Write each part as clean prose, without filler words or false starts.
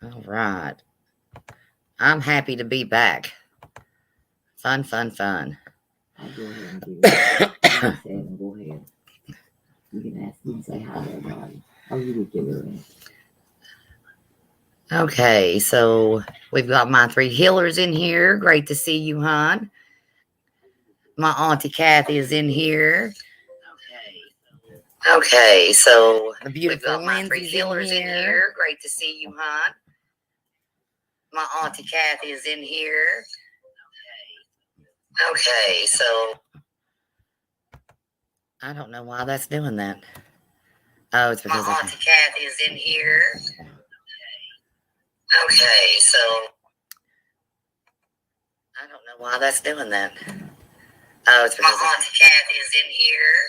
All right. I'm happy to be back. Fun, fun, fun. I'll go ahead and get it. Like I said, go ahead. You can ask me and say hi to everybody. Oh, you did get her in. Okay, so we've got my three healers in here. Great to see you, hon. My Auntie Kathy is in here. Okay, so the beautiful Lindsay's in here. Great to see you, hon. My Auntie Kathy is in here. Okay, so I don't know why that's doing that. Oh, it's because my Auntie Kathy is in here. Okay, so I don't know why that's doing that. Oh, it's because my Auntie Kathy is in here.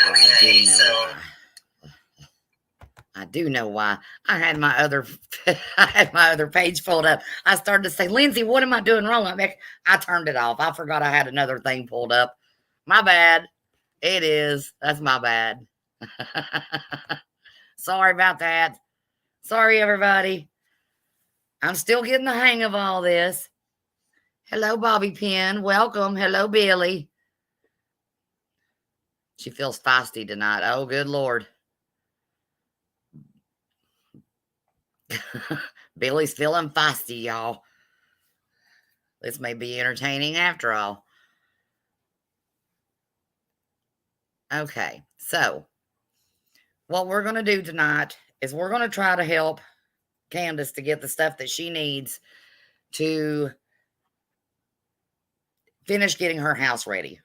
Okay, so I do know why. I had my other page pulled up. I started to say, Lindsay, what am I doing wrong? I turned it off. I forgot I had another thing pulled up. My bad. It is. That's my bad. Sorry about that. Sorry, everybody. I'm still getting the hang of all this. Hello, Bobby Pin. Welcome. Hello, Billy. She feels feisty tonight. Oh, good Lord. Billy's feeling feisty, y'all. This may be entertaining after all. Okay, so what we're going to do tonight is we're going to try to help Candus to get the stuff that she needs to finish getting her house ready.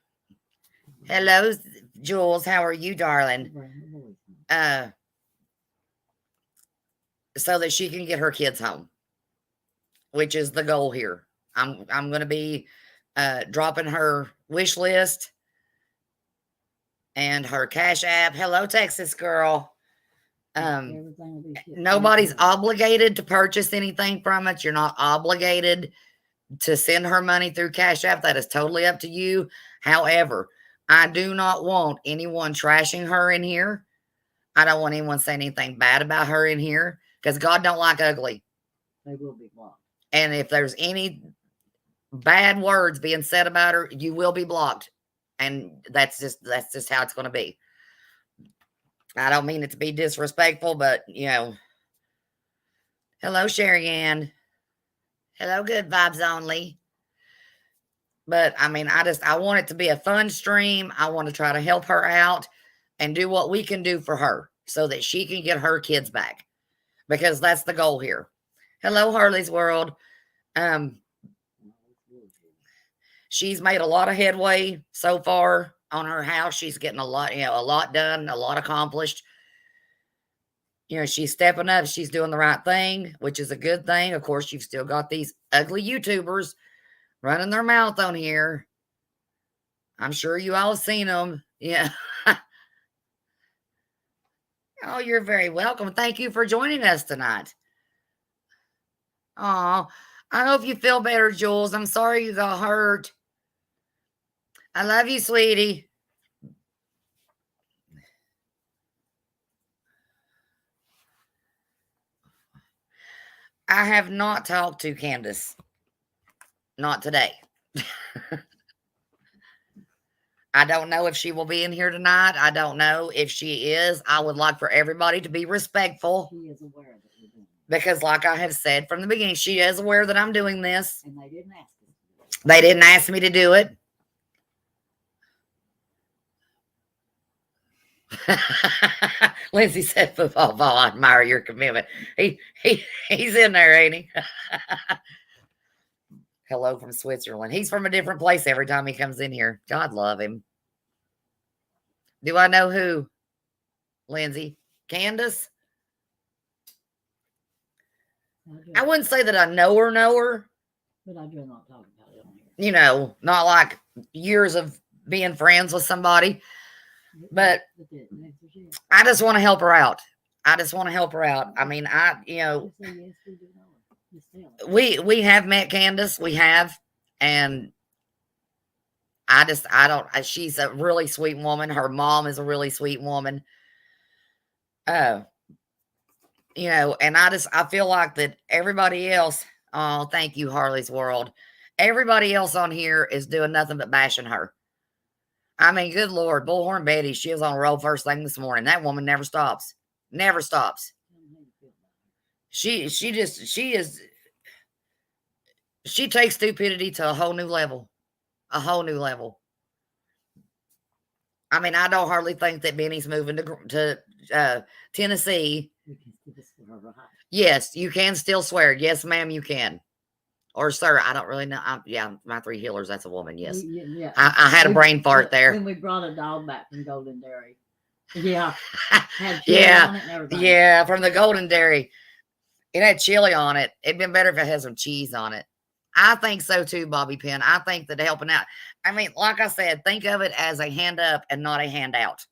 Hello, Jules. How are you, darling? So that she can get her kids home, which is the goal here. I'm going to be dropping her wish list and her Cash App. Hello, Texas girl. Nobody's obligated to purchase anything from it. You're not obligated to send her money through Cash App. That is totally up to you. However, I do not want anyone trashing her in here. I don't want anyone saying anything bad about her in here because God don't like ugly. They will be blocked. And if there's any bad words being said about her, you will be blocked. And that's just how it's going to be. I don't mean it to be disrespectful, but hello, Sherry Ann. Hello, good vibes only. But I mean, I want it to be a fun stream. I want to try to help her out and do what we can do for her so that she can get her kids back, because that's the goal here. Hello, Harley's World. She's made a lot of headway so far on her house. She's getting a lot done, a lot accomplished. She's stepping up. She's doing the right thing, which is a good thing. Of course, you've still got these ugly YouTubers running their mouth on here. I'm sure you all have seen them. Yeah. Oh, you're very welcome. Thank you for joining us tonight. Oh, I hope you feel better, Jules. I'm sorry you got hurt. I love you, sweetie. I have not talked to Candus. Not today. I don't know if she will be in here tonight. I don't know if she is. I would like for everybody to be respectful. She is aware that you're doing it. Because like I have said from the beginning, she is aware that I'm doing this. And they didn't ask us to do it. They didn't ask me to do it. Lindsay said, football ball, I admire your commitment. He's in there, ain't he? Hello from Switzerland. He's from a different place every time he comes in here. God love him. Do I know who? Lindsay? Candus? I wouldn't say that I know her. But I do not talk about it on here. Not like years of being friends with somebody. But I just want to help her out. I mean, we have met Candus. We have. And she's a really sweet woman. Her mom is a really sweet woman. And I feel like that everybody else, oh, thank you, Harley's World. Everybody else on here is doing nothing but bashing her. I mean, good Lord, Bullhorn Betty, she was on a roll first thing this morning. That woman never stops. Never stops. She takes stupidity to a whole new level. A whole new level. I mean, I don't hardly think that Benny's moving to Tennessee. Yes, you can still swear. Yes, ma'am, you can. Or sir, I don't really know. Yeah, my three healers, that's a woman. Yes. Yeah. I had a brain fart there. When we brought a dog back from Golden Dairy. Yeah. Had chili Yeah. on it and everything. Yeah, from the Golden Dairy. It had chili on it. It'd been better if it had some cheese on it. I think so too, Bobby Penn. I think that helping out. I mean, like I said, think of it as a hand up and not a handout.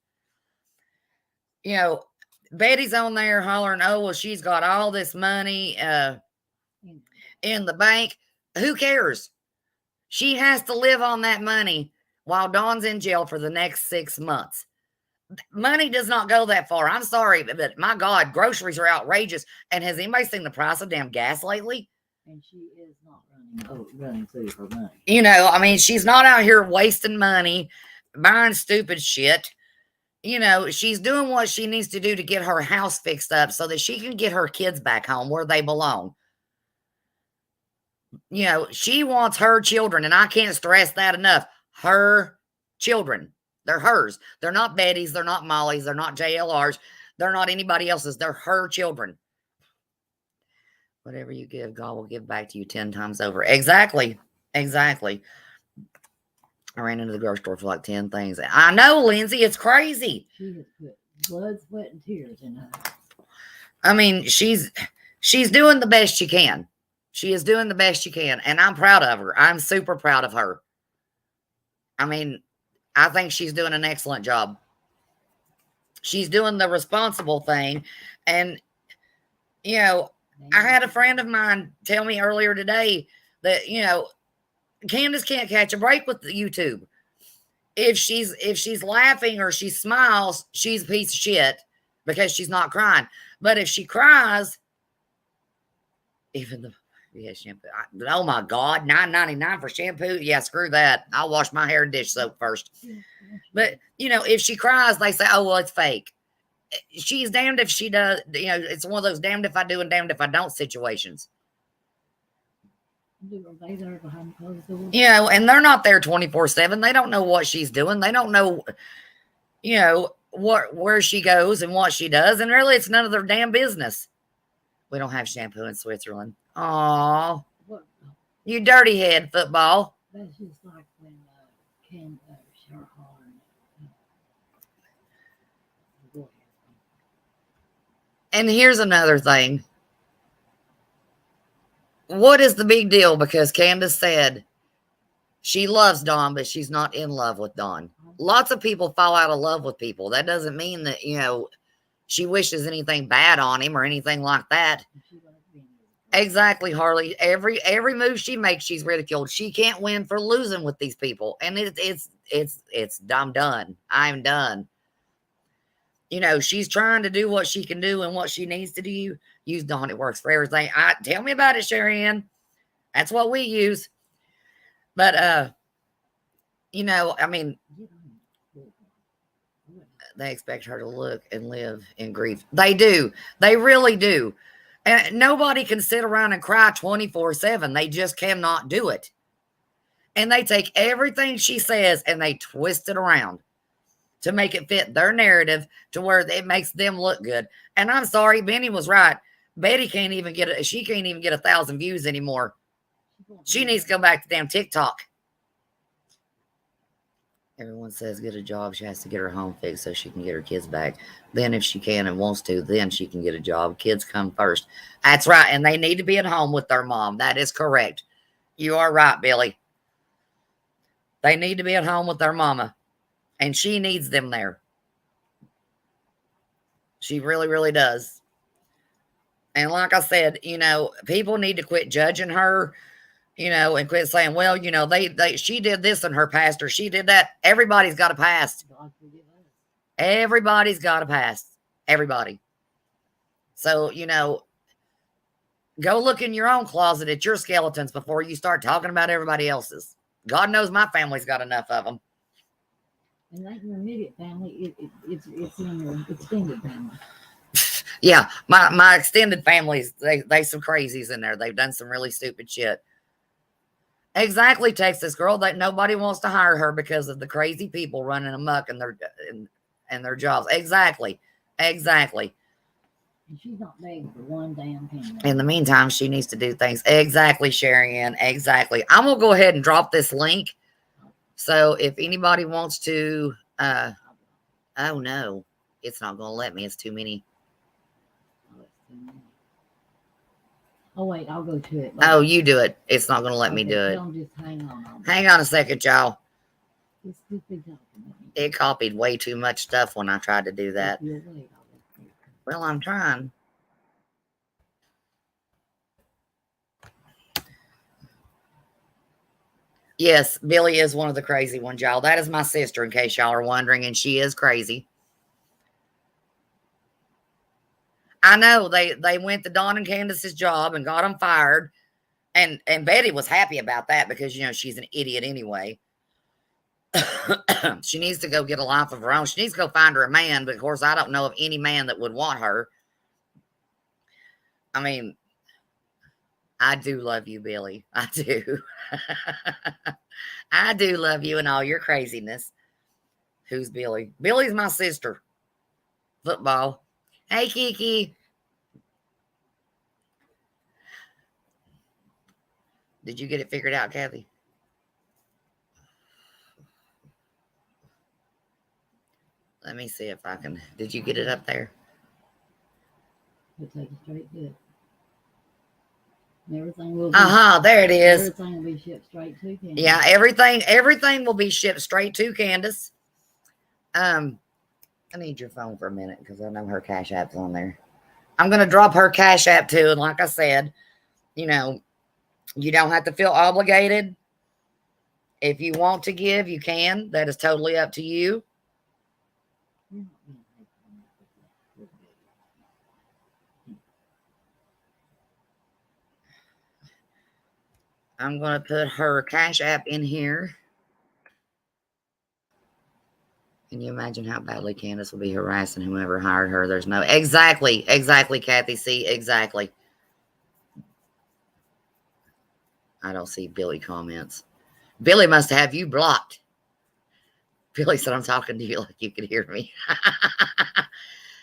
Betty's on there hollering, oh, well, she's got all this money in the bank. Who cares? She has to live on that money while Dawn's in jail for the next 6 months. Money does not go that far. I'm sorry, but my God, groceries are outrageous. And has anybody seen the price of damn gas lately? And she is not running through her money. I mean, she's not out here wasting money, buying stupid shit. She's doing what she needs to do to get her house fixed up so that she can get her kids back home where they belong. She wants her children, and I can't stress that enough. Her children. They're hers. They're not Betty's. They're not Molly's. They're not JLR's. They're not anybody else's. They're her children. Whatever you give, God will give back to you 10 times over. Exactly. Exactly. I ran into the grocery store for like 10 things. I know, Lindsay. It's crazy. She has put blood, sweat, and tears in her. I mean, she's doing the best she can. She is doing the best she can. And I'm proud of her. I'm super proud of her. I mean, I think she's doing an excellent job. She's doing the responsible thing. And, I had a friend of mine tell me earlier today that, Candus can't catch a break with YouTube. If she's laughing or she smiles, she's a piece of shit because she's not crying. But if she cries, even the shampoo. Oh my God, $9.99 for shampoo. Yeah, screw that. I'll wash my hair and dish soap first. But if she cries, they say, oh well, it's fake. She's damned if she does. It's one of those damned if I do and damned if I don't situations. Are they there behind closed doors? And they're not there 24/7. They don't know what she's doing. They don't know, where she goes and what she does. And really, it's none of their damn business. We don't have shampoo in Switzerland. Aw, you dirty head, football. That's just like when Candus her hollering. And here's another thing. What is the big deal? Because Candus said she loves Dawn, but she's not in love with Dawn. Lots of people fall out of love with people. That doesn't mean that, she wishes anything bad on him or anything like that. Exactly, Harley. Every move she makes, she's ridiculed. She can't win for losing with these people. And I'm done. I'm done. She's trying to do what she can do and what she needs to do. Use Dawn. It works for everything. Tell me about it, Sherry Ann. That's what we use. But, I mean, they expect her to look and live in grief. They do. They really do. And nobody can sit around and cry 24/7. They just cannot do it. And they take everything she says and they twist it around to make it fit their narrative to where it makes them look good. And I'm sorry, Benny was right. Betty can't even get 1,000 views anymore. She needs to go back to damn TikTok. Everyone says get a job. She has to get her home fixed so she can get her kids back. Then if she can and wants to, then she can get a job. Kids come first. That's right. And they need to be at home with their mom. That is correct. You are right, Billy. They need to be at home with their mama. And she needs them there. She really, really does. And like I said, people need to quit judging her, and quit saying, well, she did this in her past or she did that. Everybody's got a past. Everybody's got a past. Everybody. So, go look in your own closet at your skeletons before you start talking about everybody else's. God knows my family's got enough of them. And like your immediate family, it's in your extended family. Yeah, my extended families, they some crazies in there. They've done some really stupid shit. Exactly, Texas girl. That nobody wants to hire her because of the crazy people running amok in their jobs. Exactly. And she's not begging for one damn penny. In the meantime, she needs to do things. Exactly, Sherry-Ann. Exactly. I'm gonna go ahead and drop this link. So if anybody wants to, oh no, it's not gonna let me. It's too many. Oh wait, I'll go to it. Oh, you do it. It's not gonna let me do it. Just hang on. Hang on a second, y'all. It's stupid document. It copied way too much stuff when I tried to do that. Well, I'm trying. Yes, Billy is one of the crazy ones, y'all. That is my sister, in case y'all are wondering, and she is crazy. I know they went to Dawn and Candus's job and got them fired, and Betty was happy about that because she's an idiot anyway. She needs to go get a life of her own. She needs to go find her a man, but of course I don't know of any man that would want her. I mean, I do love you, Billy. I do. I do love you and all your craziness. Who's Billy? Billy's my sister. Football. Hey, Kiki. Did you get it figured out, Kathy? Let me see if I can. Did you get it up there? It'll take you straight to it. Everything will be, there it is. Everything will be shipped straight to Candus. Yeah, everything will be shipped straight to Candus. I need your phone for a minute because I know her Cash App's on there. I'm going to drop her Cash App too. And like I said, you don't have to feel obligated. If you want to give, you can. That is totally up to you. I'm going to put her Cash App in here. Can you imagine how badly Candus will be harassing whoever hired her? There's no... Exactly, Kathy. See, exactly. I don't see Billy comments. Billy must have you blocked. Billy said, I'm talking to you like you could hear me.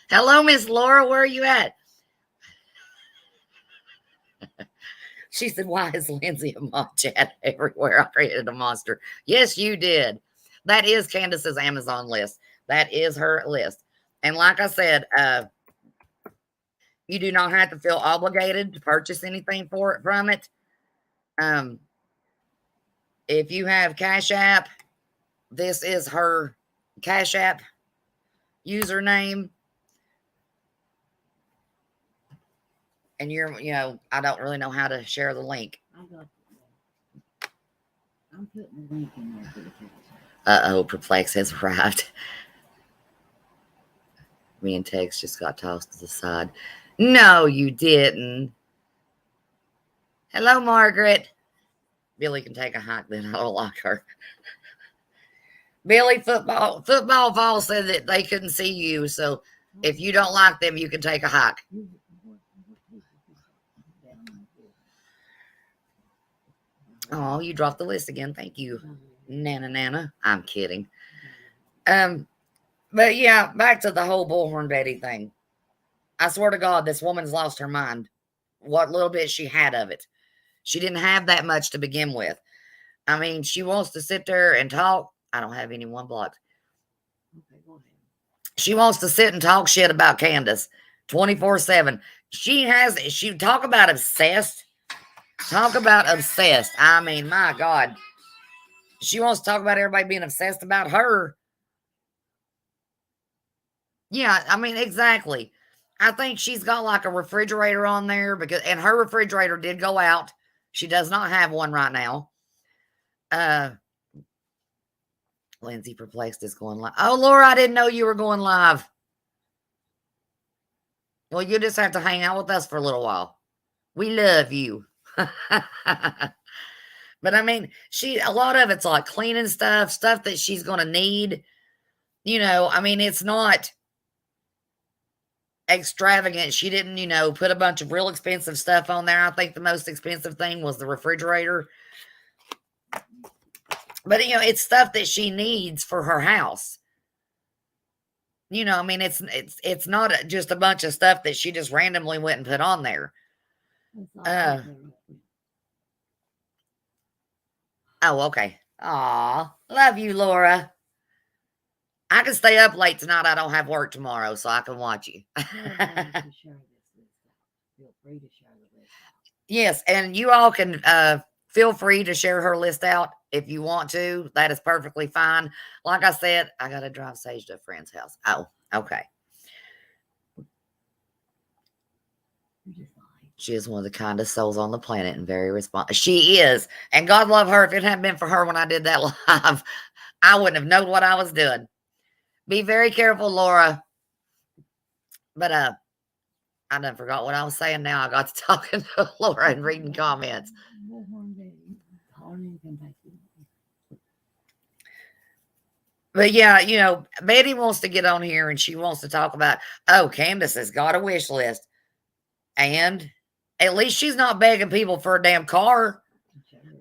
Hello, Miss Laura. Where are you at? She said, why is Lindsay a mob chat everywhere? I created a monster. Yes, you did. That is Candus's Amazon list. That is her list. And like I said, you do not have to feel obligated to purchase anything from it. If you have Cash App, this is her Cash App username. And I don't really know how to share the link. I'm putting the link in there for the Cash App. Uh-oh, Perplex has arrived. Me and Tex just got tossed to the side. No, you didn't. Hello, Margaret. Billy can take a hike, then I don't like her. Billy, football Fall said that they couldn't see you, so if you don't like them, you can take a hike. Oh, you dropped the list again. Thank you, Nana. I'm kidding. But yeah, back to the whole Bullhorn Betty thing. I swear to God, this woman's lost her mind. What little bit she had of it. She didn't have that much to begin with. I mean, she wants to sit there and talk. I don't have anyone blocked. Okay, go ahead. She wants to sit and talk shit about Candus 24/7. She talk about obsessed. Talk about obsessed. I mean, my God. She wants to talk about everybody being obsessed about her. Yeah, I mean, exactly. I think she's got like a refrigerator on there and her refrigerator did go out. She does not have one right now. Lindsay Perplexed is going live. Oh, Laura, I didn't know you were going live. Well, you just have to hang out with us for a little while. We love you. But I mean, a lot of it's like cleaning stuff that she's going to need. I mean, it's not extravagant. She didn't, put a bunch of real expensive stuff on there. I think the most expensive thing was the refrigerator. But, it's stuff that she needs for her house. I mean, it's not just a bunch of stuff that she just randomly went and put on there. Oh, okay. Aw, love you, Laura. I can stay up late tonight. I don't have work tomorrow, so I can watch you. Yes, and you all can feel free to share her list out if you want to. That is perfectly fine. Like I said, I got to drive Sage to a friend's house. Oh, okay. She is one of the kindest souls on the planet and very responsive. She is. And God love her. If it hadn't been for her when I did that live, I wouldn't have known what I was doing. Be very careful, Laura. But I done forgot what I was saying now. I got to talking to Laura and reading comments. But yeah, Betty wants to get on here and she wants to talk about, Candus has got a wish list. And at least she's not begging people for a damn car.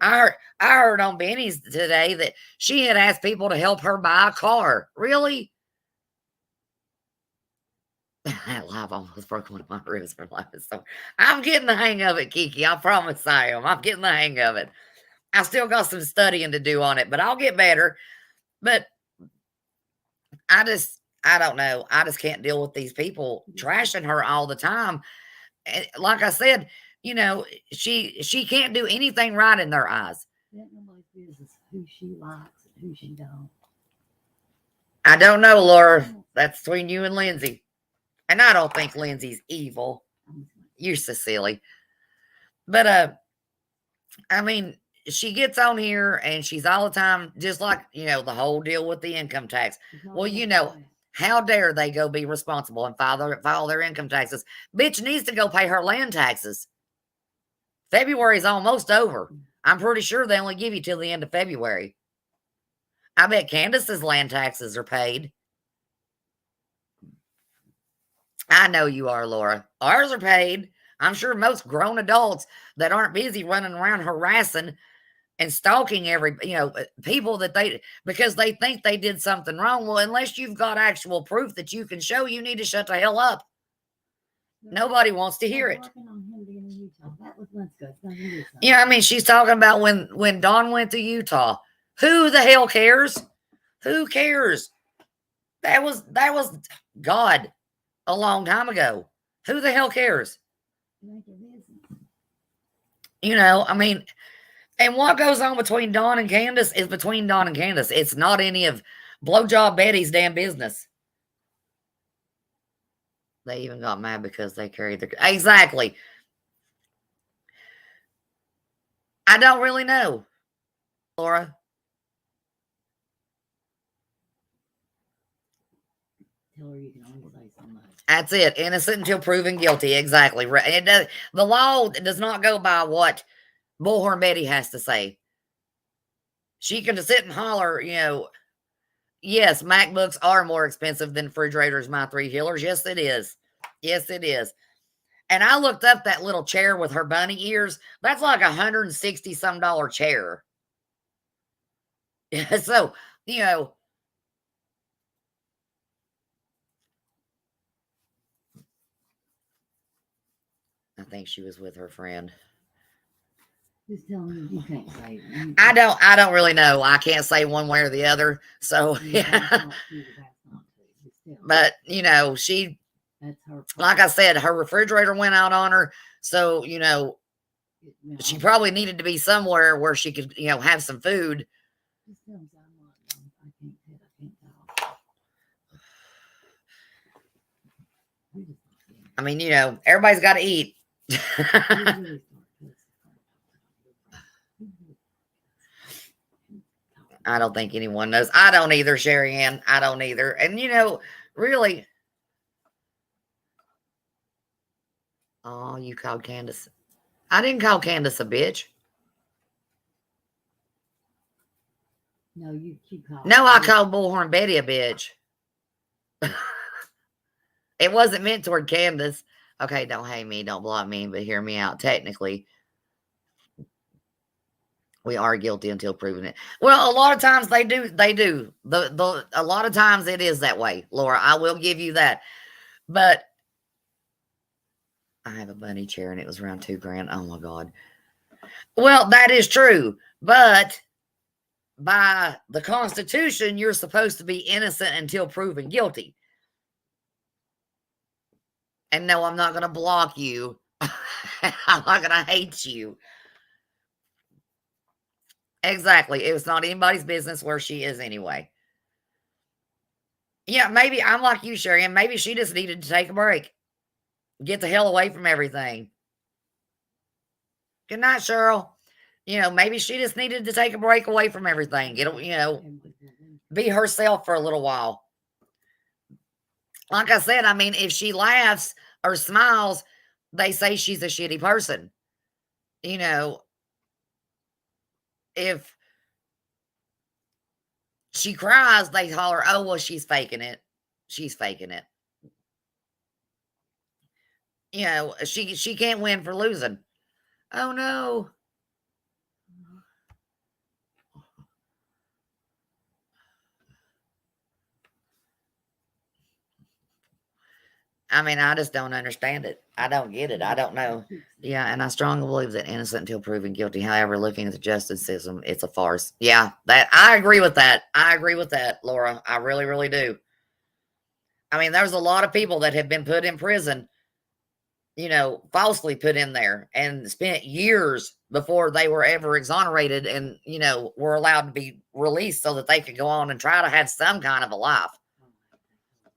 I heard on Benny's today that she had asked people to help her buy a car. Really? That live almost broke one of my ribs for laughing. So I'm getting the hang of it, Kiki. I promise I am. I'm getting the hang of it. I still got some studying to do on it, but I'll get better. But I don't know. I just can't deal with these people trashing her all the time. And like I said, she can't do anything right in their eyes. Nobody's business who she likes and who she don't. I don't know, Laura. That's between you and Lindsay. And I don't think Lindsay's evil. You're so silly. But I mean, she gets on here and she's all the time, just like, the whole deal with the income tax. Well, how dare they go be responsible and file their income taxes? Bitch needs to go pay her land taxes. February's almost over. I'm pretty sure they only give you till the end of February. I bet Candus's land taxes are paid. I know you are, Laura. Ours are paid. I'm sure most grown adults that aren't busy running around harassing and stalking people because they think they did something wrong. Well, unless you've got actual proof that you can show, you need to shut the hell up. Nobody wants to hear it. I mean, she's talking about when Dawn went to Utah. Who the hell cares? Who cares? That was God a long time ago. Who the hell cares? I mean, and what goes on between Dawn and Candus is between Dawn and Candus. It's not any of Blowjob Betty's damn business. They even got mad because they carried their... Exactly. I don't really know, Laura. Tell her you can only say so much. That's it. Innocent until proven guilty. Exactly. The law does not go by what Bullhorn Betty has to say. She can just sit and holler, yes, MacBooks are more expensive than refrigerators, my three healers. Yes, it is. Yes, it is. And I looked up that little chair with her bunny ears. That's like $160-some chair. So, I think she was with her friend. Just tell me you can't say. I don't really know. I can't say one way or the other. So yeah. But she, that's her, like I said, her refrigerator went out on her. So, she probably needed to be somewhere where she could, have some food. I mean, everybody's got to eat. I don't think anyone knows. I don't either, Sherry Ann. I don't either. And, really, Oh, you called Candus. I didn't call Candus a bitch. No, you called. No, I called Bullhorn Betty a bitch. It wasn't meant toward Candus. Okay, don't hate me, don't block me, but hear me out. Technically, we are guilty until proven it. Well, a lot of times they do. They do. A lot of times it is that way, Laura. I will give you that. But I have a bunny chair and it was around $2,000. Oh my God. Well, that is true. But by the Constitution, you're supposed to be innocent until proven guilty. And no, I'm not going to block you. I'm not going to hate you. Exactly. It was not anybody's business where she is anyway. Yeah, maybe I'm like you, Sherry, and maybe she just needed to take a break. Get the hell away from everything. Good night, Cheryl. Maybe she just needed to take a break away from everything. Be herself for a little while. Like I said, I mean, if she laughs or smiles, they say she's a shitty person. If she cries, they holler, oh, well, she's faking it. She's faking it. She can't win for losing. Oh, no. I mean, I just don't understand it. I don't get it. I don't know. Yeah, and I strongly believe that innocent until proven guilty. However, looking at the justice system, it's a farce. Yeah, I agree with that. I agree with that, Laura. I really, really do. I mean, there's a lot of people that have been put in prison, falsely put in there and spent years before they were ever exonerated and, were allowed to be released so that they could go on and try to have some kind of a life.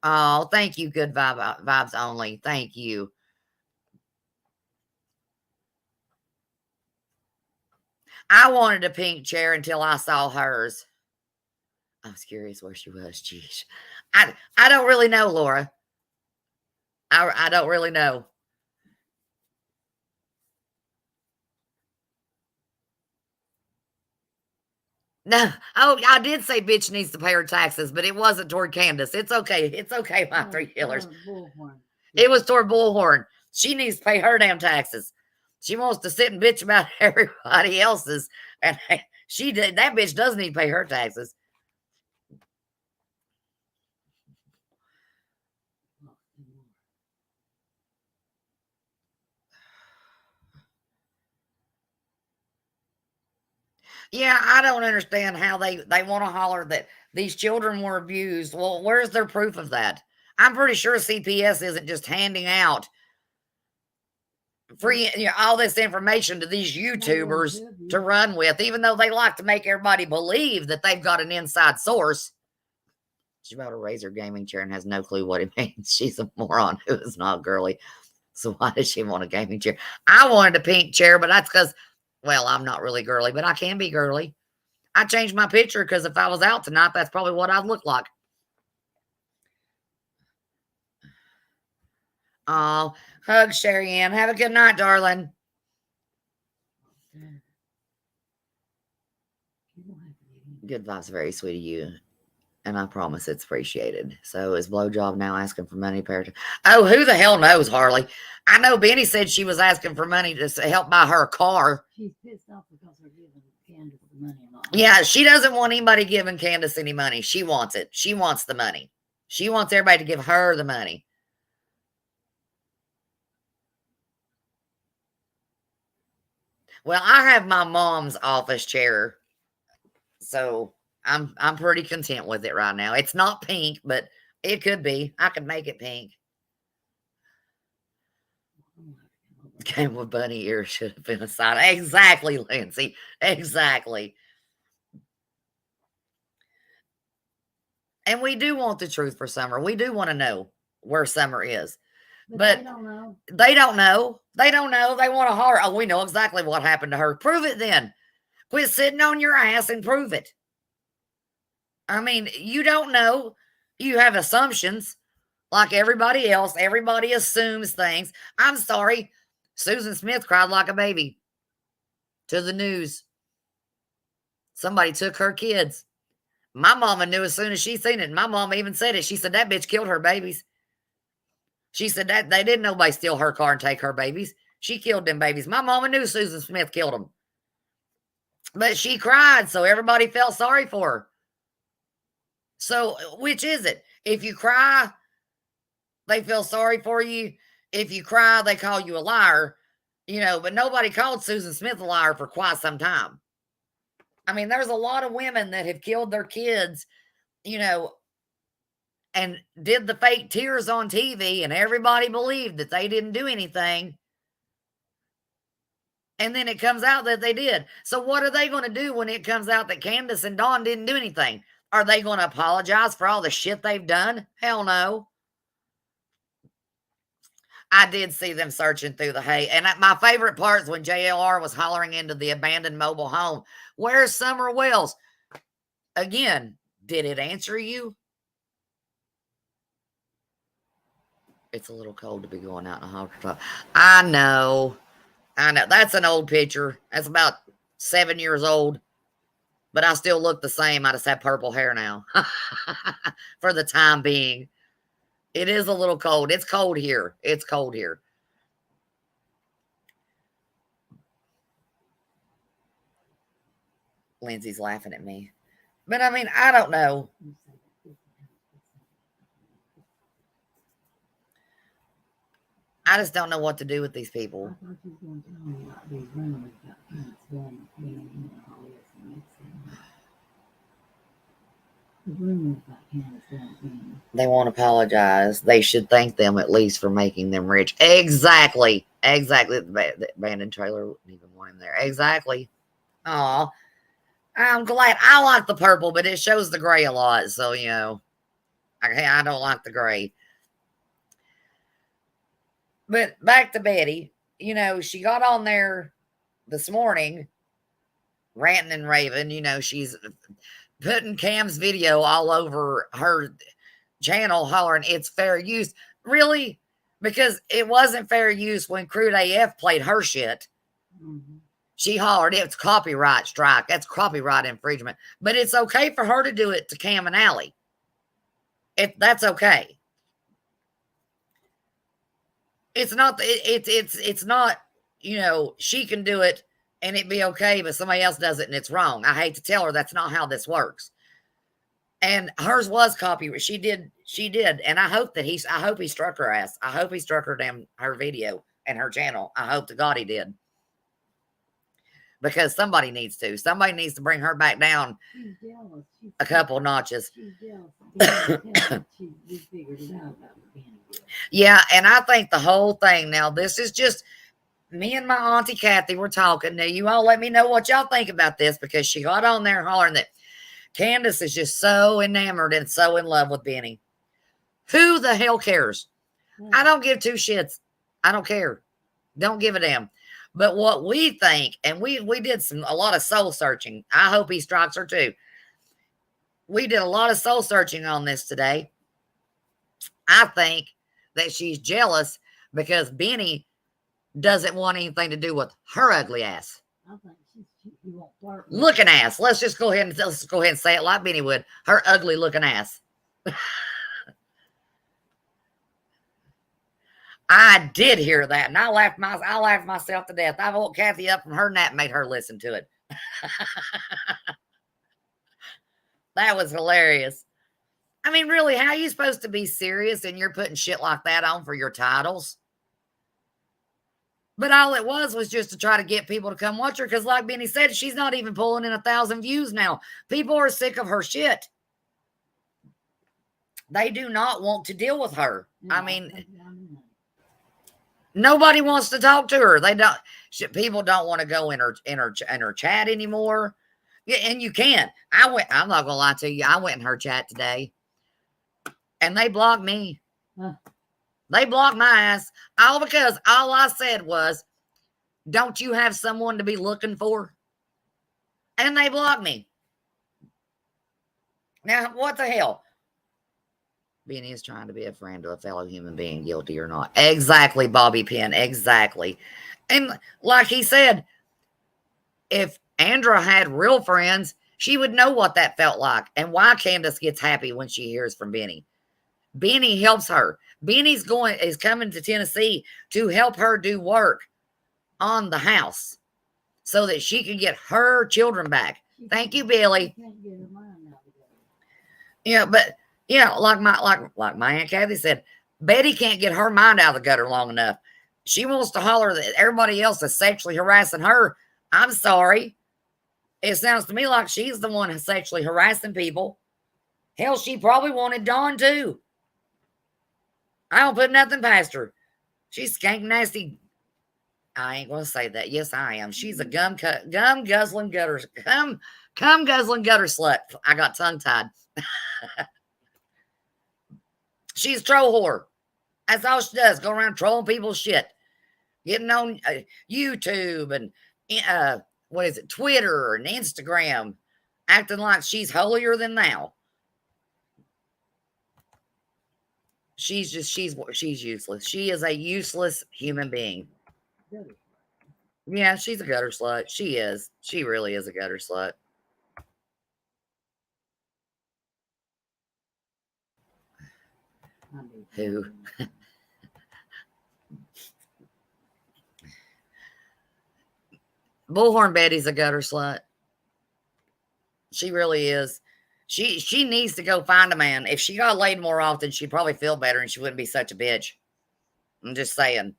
Oh, thank you. Good vibes only. Thank you. I wanted a pink chair until I saw hers. I was curious where she was. Jeez. I don't really know, Laura. I don't really know. No. Oh, I did say bitch needs to pay her taxes, but it wasn't toward Candus. It's okay. It's okay, my three killers. It was toward Bullhorn. She needs to pay her damn taxes. She wants to sit and bitch about everybody else's, and that bitch does need to pay her taxes. Yeah, I don't understand how they want to holler that these children were abused. Well, where's their proof of that? I'm pretty sure CPS isn't just handing out free, all this information to these YouTubers to run with, even though they like to make everybody believe that they've got an inside source. She's about to raise her gaming chair and has no clue what it means. She's a moron who is not girly. So why does she want a gaming chair? I wanted a pink chair, but that's because, well, I'm not really girly, but I can be girly. I changed my picture because if I was out tonight, that's probably what I'd look like. Oh, hug Sherry Ann. Have a good night, darling. Good vibes, very sweet of you. And I promise it's appreciated. So is Blowjob now asking for money? Oh, who the hell knows, Harley? I know Benny said she was asking for money to help buy her a car. She's pissed off because they're giving Candus the money. Yeah, she doesn't want anybody giving Candus any money. She wants it. She wants the money. She wants everybody to give her the money. Well, I have my mom's office chair, so I'm pretty content with it right now. It's not pink, but it could be. I could make it pink. Came with bunny ears, should have been a sign. Exactly, Lindsay. Exactly. And we do want the truth for Summer. We do want to know where Summer is. But they don't know. They don't know. They don't know. They want to holler. Oh, we know exactly what happened to her. Prove it then. Quit sitting on your ass and prove it. I mean, you don't know. You have assumptions. like everybody else. Everybody assumes things. I'm sorry. Susan Smith cried like a baby to the news. Somebody took her kids. My mama knew as soon as she seen it. My mama even said it. She said that bitch killed her babies. She said that they didn't nobody steal her car and take her babies. She killed them babies. My mama knew Susan Smith killed them. But she cried, so everybody felt sorry for her. So which is it? If you cry, they feel sorry for you. If you cry, they call you a liar. But nobody called Susan Smith a liar for quite some time. I mean, there's a lot of women that have killed their kids, and did the fake tears on TV, and everybody believed that they didn't do anything. And then it comes out that they did. So what are they going to do when it comes out that Candus and Dawn didn't do anything? Are they going to apologize for all the shit they've done? Hell no. I did see them searching through the hay. And my favorite part is when JLR was hollering into the abandoned mobile home. Where's Summer Wells? Again, did it answer you? It's a little cold to be going out in a hot tub. I know. That's an old picture. That's about 7 years old. But I still look the same. I just have purple hair now. For the time being. It is a little cold. It's cold here. It's cold here. Lindsay's laughing at me. But I mean, I don't know. I just don't know what to do with these people. They won't apologize. They should thank them at least for making them rich. Exactly. The abandoned trailer wouldn't even want him there. Exactly. Aw. I'm glad. I like the purple, but it shows the gray a lot. So, I don't like the gray. But back to Betty. She got on there this morning, ranting and raving. She's putting Cam's video all over her channel, hollering it's fair use. Really? Because it wasn't fair use when Crude AF played her shit. Mm-hmm. She hollered it's copyright strike. That's copyright infringement. But it's okay for her to do it to Cam and Allie. If that's okay. It's not, she can do it and it be okay, but somebody else does it and it's wrong. I hate to tell her that's not how this works. And hers was copyright. She did. And I hope he struck her ass. I hope he struck her video and her channel. I hope to God he did. Because somebody needs to. Somebody needs to bring her back down a couple notches. Yeah, and I think the whole thing, now this is just me and my auntie Kathy were talking. Now you all let me know what y'all think about this, because she got on there hollering that Candus is just so enamored and so in love with Benny. Who the hell cares? I don't give two shits. I don't care. Don't give a damn. But what we think, and we did a lot of soul searching. I hope he strikes her too. We did a lot of soul searching on this today. I think that she's jealous because Benny doesn't want anything to do with her ugly ass. I think she won't flirt. Looking ass. Let's go ahead and say it like Benny would. Her ugly looking ass. I did hear that, and I laughed myself to death. I woke Kathy up from her nap and made her listen to it. That was hilarious. I mean, really, how are you supposed to be serious and you're putting shit like that on for your titles? But all it was just to try to get people to come watch her, because like Benny said, she's not even pulling in 1,000 views now. People are sick of her shit. They do not want to deal with her. I mean, nobody wants to talk to her. People don't want to go in her chat anymore. Yeah, and you can. I'm not gonna lie to you. I went in her chat today, and they blocked me. Huh. They blocked my ass. All because all I said was, "Don't you have someone to be looking for?" And they blocked me. Now, what the hell? Benny is trying to be a friend to a fellow human being, guilty or not. Exactly, Bobby Penn. Exactly. And like he said, if Andra had real friends, she would know what that felt like and why Candus gets happy when she hears from Benny. Benny helps her. Benny's is coming to Tennessee to help her do work on the house so that she can get her children back. Thank you, Billy. Yeah, but like my Aunt Kathy said, Betty can't get her mind out of the gutter long enough. She wants to holler that everybody else is sexually harassing her. I'm sorry. It sounds to me like she's the one who's sexually harassing people. Hell, she probably wanted Dawn too. I don't put nothing past her. She's skank nasty. I ain't gonna say that. Yes, I am. She's a gum guzzling gutter guzzling gutter slut. I got tongue tied. She's a troll whore. That's all she does. Go around trolling people's shit, getting on YouTube and what is it, Twitter and Instagram, acting like she's holier than thou. She's useless. She is a useless human being. Yeah, she's a gutter slut. She is. She really is a gutter slut. Who? Bullhorn Betty's a gutter slut. She really is. She needs to go find a man. If she got laid more often, she'd probably feel better and she wouldn't be such a bitch. I'm just saying.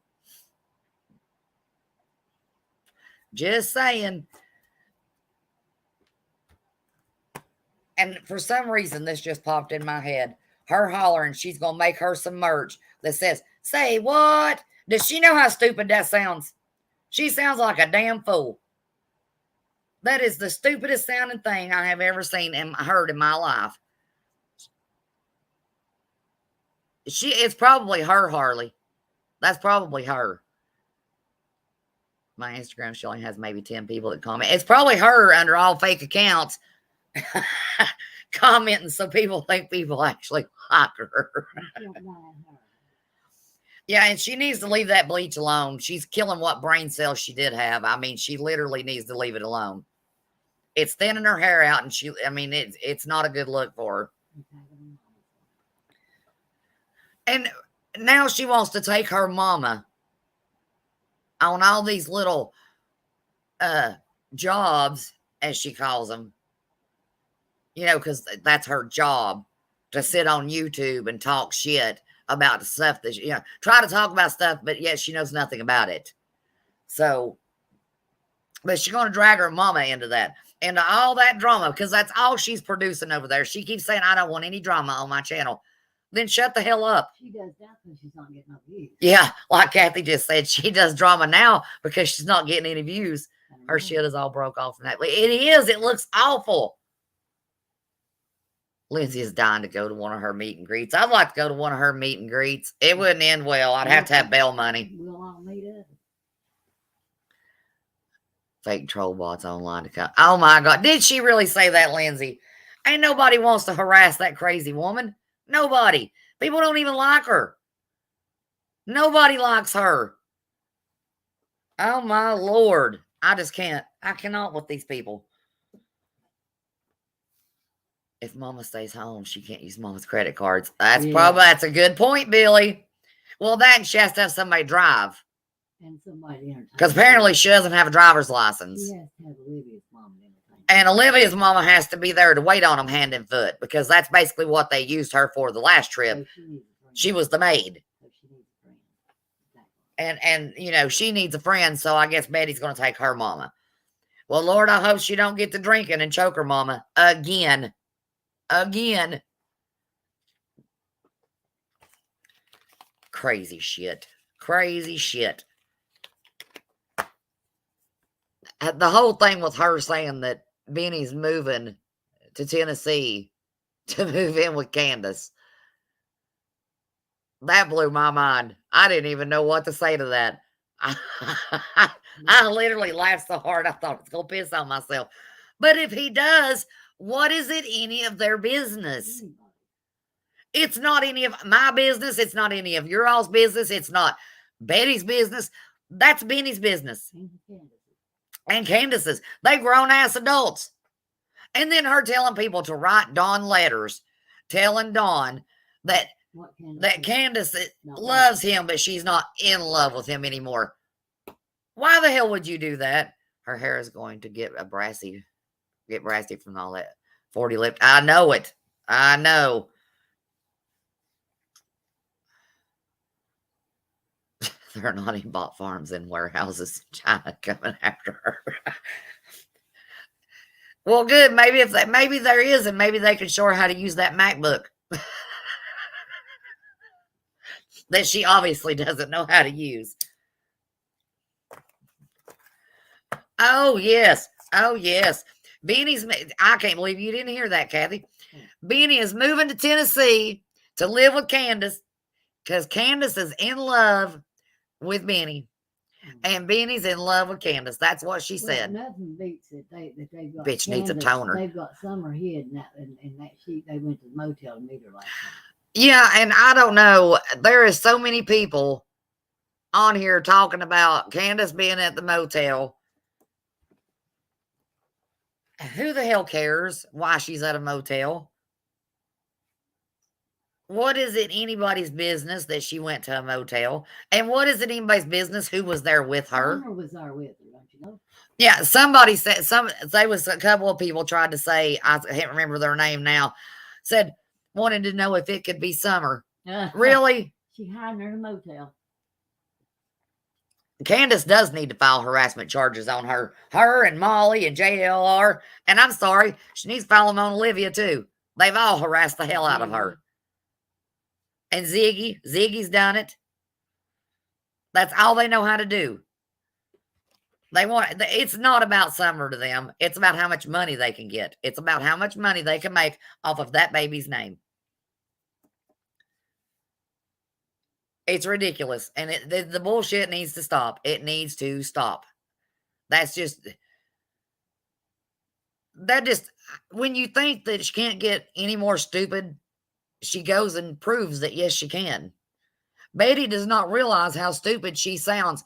Just saying. And for some reason, this just popped in my head. Her hollering, she's going to make her some merch that says, "Say what?" Does she know how stupid that sounds? She sounds like a damn fool. That is the stupidest sounding thing I have ever seen and heard in my life. It's probably her, Harley. That's probably her. My Instagram showing has maybe 10 people that comment. It's probably her under all fake accounts commenting so people think people actually like her. Yeah, and she needs to leave that bleach alone. She's killing what brain cells she did have. I mean, she literally needs to leave it alone. It's thinning her hair out, and it's not a good look for her. And now she wants to take her mama on all these little jobs, as she calls them. Because that's her job, to sit on YouTube and talk shit about the stuff that, try to talk about stuff, but yet she knows nothing about it. So, but she's going to drag her mama into all that drama, because that's all she's producing over there. She keeps saying, "I don't want any drama on my channel." Then shut the hell up. She does that because she's not getting no views. Yeah, like Kathy just said, she does drama now because she's not getting any views. Her shit is all broke off from that. It is. It looks awful. Lindsay is dying to go to one of her meet and greets. I'd like to go to one of her meet and greets. It wouldn't end well. I'd have to have bail money. We'll all meet up. Fake troll bots online to come. Oh my God. Did she really say that, Lindsay? Ain't nobody wants to harass that crazy woman. Nobody. People don't even like her. Nobody likes her. Oh my Lord. I just can't. I cannot with these people. If Mama stays home, she can't use Mama's credit cards. That's a good point, Billy. Well, that she has to have somebody drive. And somebody entertain. Because apparently she doesn't have a driver's license. She has to have Olivia's mom entertain. And Olivia's mama has to be there to wait on them hand and foot, because that's basically what they used her for the last trip. So she was the maid. So she needs a friend. Exactly. And she needs a friend, so I guess Betty's going to take her mama. Well, Lord, I hope she don't get to drinking and choke her mama again. Crazy shit. The whole thing with her saying that Benny's moving to Tennessee to move in with Candus, that blew my mind. I didn't even know what to say to that. I literally laughed so hard I thought I was going to piss on myself. But if he does, what is it any of their business? It's not any of my business. It's not any of your all's business. It's not Betty's business. That's Benny's business. And Candus's. They grown ass adults. And then her telling people to write Dawn letters, telling Dawn that Candus loves him, but she's not in love with him anymore. Why the hell would you do that? Her hair is going to get brassy from all that 40 lip. I know it. I know. There are not even bought farms and warehouses in China coming after her. Well, good. Maybe maybe there is, and maybe they can show her how to use that MacBook that she obviously doesn't know how to use. Oh yes, oh yes. Benny's. I can't believe you didn't hear that, Kathy. Benny is moving to Tennessee to live with Candus because Candus is in love with Benny. And Benny's in love with Candus. That's what she said. Nothing beats it. They've got bitch needs a toner. They've got Summer hid, and that they went to the motel to meet her last night. Yeah, and I don't know. There is so many people on here talking about Candus being at the motel. Who the hell cares why she's at a motel? What is it anybody's business that she went to a motel? And what is it anybody's business who was there with her? Summer was there with her, don't you know? Yeah, somebody said, there was a couple of people tried to say, I can't remember their name now, said, wanted to know if it could be Summer. Really? She hiding her in a motel. Candus does need to file harassment charges on her and Molly and JLR. And I'm sorry, she needs to file them on Olivia too. They've all harassed the hell out of her. And Ziggy's done it. That's all they know how to do. It's not about Summer to them. It's about how much money they can get. It's about how much money they can make off of that baby's name. It's ridiculous. And the bullshit needs to stop. It needs to stop. When you think that she can't get any more stupid, she goes and proves that, yes, she can. Betty does not realize how stupid she sounds.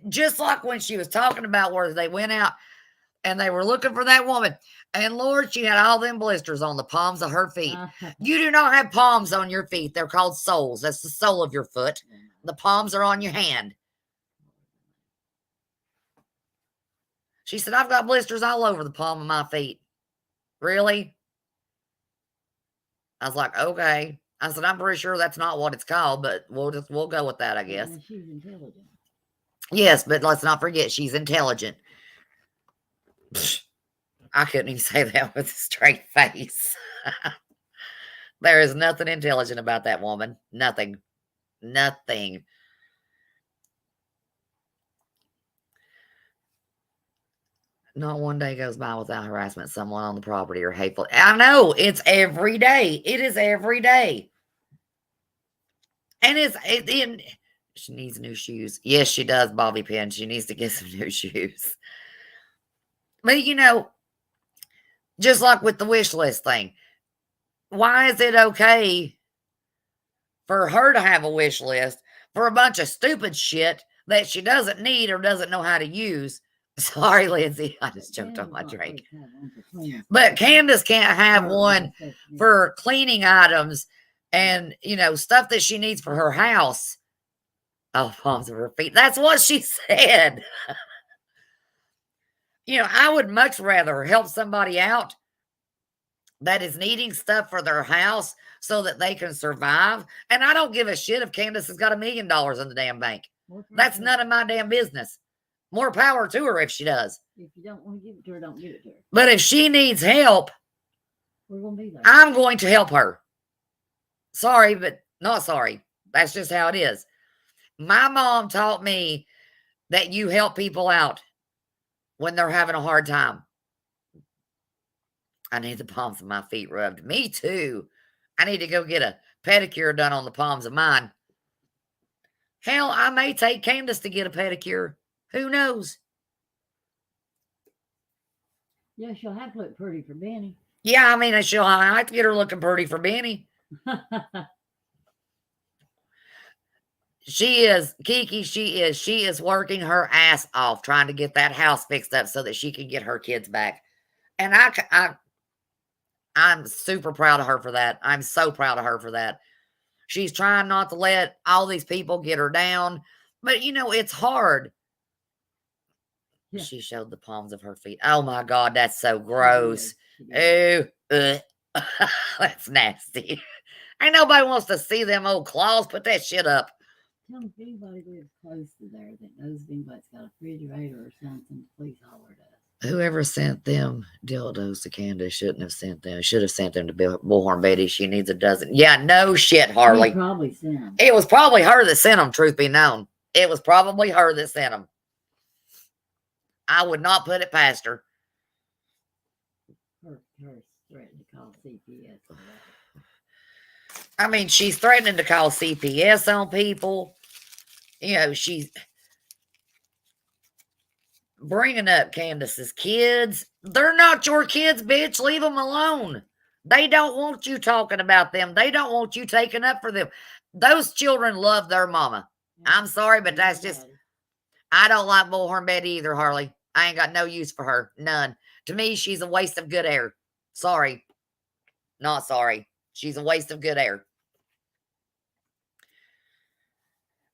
Just like when she was talking about where they went out and they were looking for that woman. And Lord, she had all them blisters on the palms of her feet. You do not have palms on your feet. They're called soles. That's the sole of your foot. The palms are on your hand. She said, I've got blisters all over the palm of my feet. Really? I was like, okay. I said, I'm pretty sure that's not what it's called, but we'll go with that, I guess. She's intelligent. Yes, but let's not forget she's intelligent. I couldn't even say that with a straight face. There is nothing intelligent about that woman. Nothing. Nothing. Not one day goes by without harassment, someone on the property or hateful. I know, it's every day. It is every day. And she needs new shoes. Yes, she does, Bobby Pin. She needs to get some new shoes. But, just like with the wish list thing, why is it okay for her to have a wish list for a bunch of stupid shit that she doesn't need or doesn't know how to use? Sorry, Lindsay, I just choked on my drink. But Candus can't have one for cleaning items and, stuff that she needs for her house. Oh, palms of her feet. That's what she said. I would much rather help somebody out that is needing stuff for their house so that they can survive. And I don't give a shit if Candus has got $1 million in the damn bank. That's none of my damn business. More power to her if she does. If you don't want to give it to her, don't give it to her. But if she needs help, we're going to be there. I'm going to help her. Sorry, but not sorry. That's just how it is. My mom taught me that you help people out when they're having a hard time. I need the palms of my feet rubbed. Me too. I need to go get a pedicure done on the palms of mine. Hell, I may take Candus to get a pedicure. Who knows? Yeah, she'll have to look pretty for Benny. Yeah, I mean, I have to get her looking pretty for Benny. She is, Kiki, she is working her ass off trying to get that house fixed up so that she can get her kids back. And I'm super proud of her for that. I'm so proud of her for that. She's trying not to let all these people get her down. But, it's hard. Yeah. She showed the palms of her feet. Oh, my God, that's so gross. Ooh, that's nasty. Ain't nobody wants to see them old claws. Put that shit up. Tell them if anybody lives close to there that knows if anybody's got a refrigerator or something, please holler at us. Whoever sent them dildos to Candus shouldn't have sent them. Should have sent them to Bullhorn Betty. She needs a dozen. Yeah, no shit, Harley. He probably sent them. It was probably her that sent them, truth be known. It was probably her that sent them. I would not put it past her. Her threatened to call CPS for that. I mean, she's threatening to call CPS on people. She's bringing up Candace's kids. They're not your kids, bitch. Leave them alone. They don't want you talking about them. They don't want you taking up for them. Those children love their mama. I'm sorry, but that's just, I don't like Bullhorn Betty either, Harley. I ain't got no use for her. None. To me, she's a waste of good air. Sorry. Not sorry. She's a waste of good air.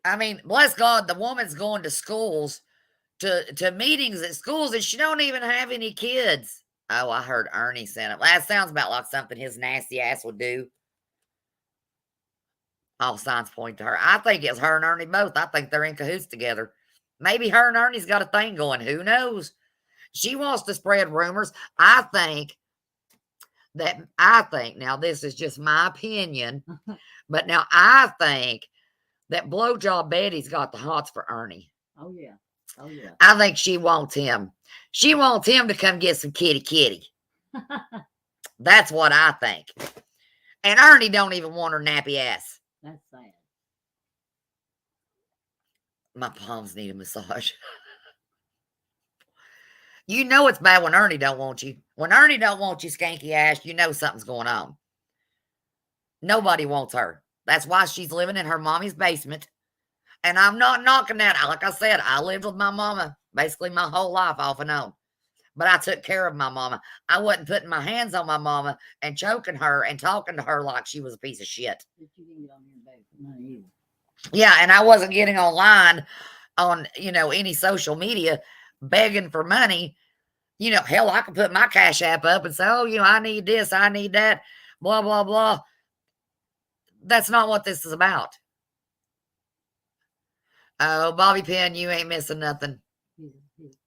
I mean, bless God, the woman's going to schools, to meetings at schools, and she don't even have any kids. Oh, I heard Ernie sent it. That sounds about like something his nasty ass would do. All signs point to her. I think it's her and Ernie both. I think they're in cahoots together. Maybe her and Ernie's got a thing going. Who knows? She wants to spread rumors. I think, now this is just my opinion, but now I think that Blowjob Betty's got the hots for Ernie. Oh, yeah. Oh, yeah. I think she wants him. She wants him to come get some kitty. That's what I think. And Ernie don't even want her nappy ass. That's sad. My palms need a massage. You know it's bad when Ernie don't want you. When Ernie don't want you, skanky ass, you know something's going on. Nobody wants her. That's why she's living in her mommy's basement. And I'm not knocking that. Like I said, I lived with my mama basically my whole life off and on. But I took care of my mama. I wasn't putting my hands on my mama and choking her and talking to her like she was a piece of shit. But you didn't get on your back for money either. Yeah, and I wasn't getting online on, any social media begging for money. Hell, I could put my Cash App up and say, oh, I need this, I need that, blah, blah, blah. That's not what this is about. Oh, Bobby Penn, you ain't missing nothing. He's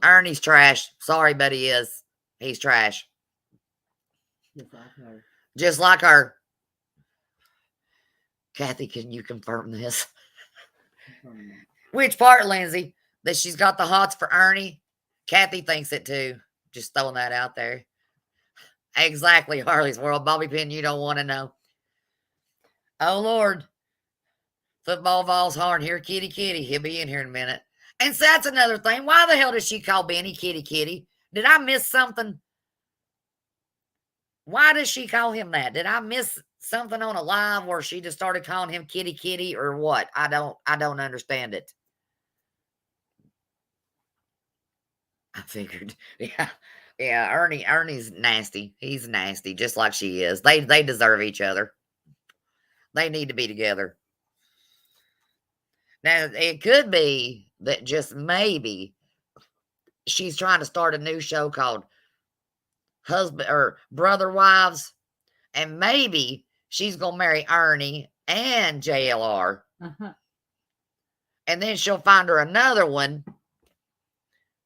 Ernie's trash. Sorry, but he is. He's trash. Just like her. Just like her. Kathy, can you confirm this? Confirm that. Which part, Lindsay? That she's got the hots for Ernie? Kathy thinks it too. Just throwing that out there. Exactly, Harley's World. Bobby Penn, you don't want to know. Oh, Lord. Football balls horn here, kitty. He'll be in here in a minute. And so that's another thing. Why the hell does she call Benny kitty? Did I miss something? Why does she call him that? Did I miss something on a live where she just started calling him kitty or what? I don't understand it. I figured. Yeah. Ernie's nasty. He's nasty, just like she is. They deserve each other. They need to be together. Now, it could be that just maybe she's trying to start a new show called Husband or Brother Wives, and maybe she's gonna marry Ernie and JLR, and then she'll find her another one.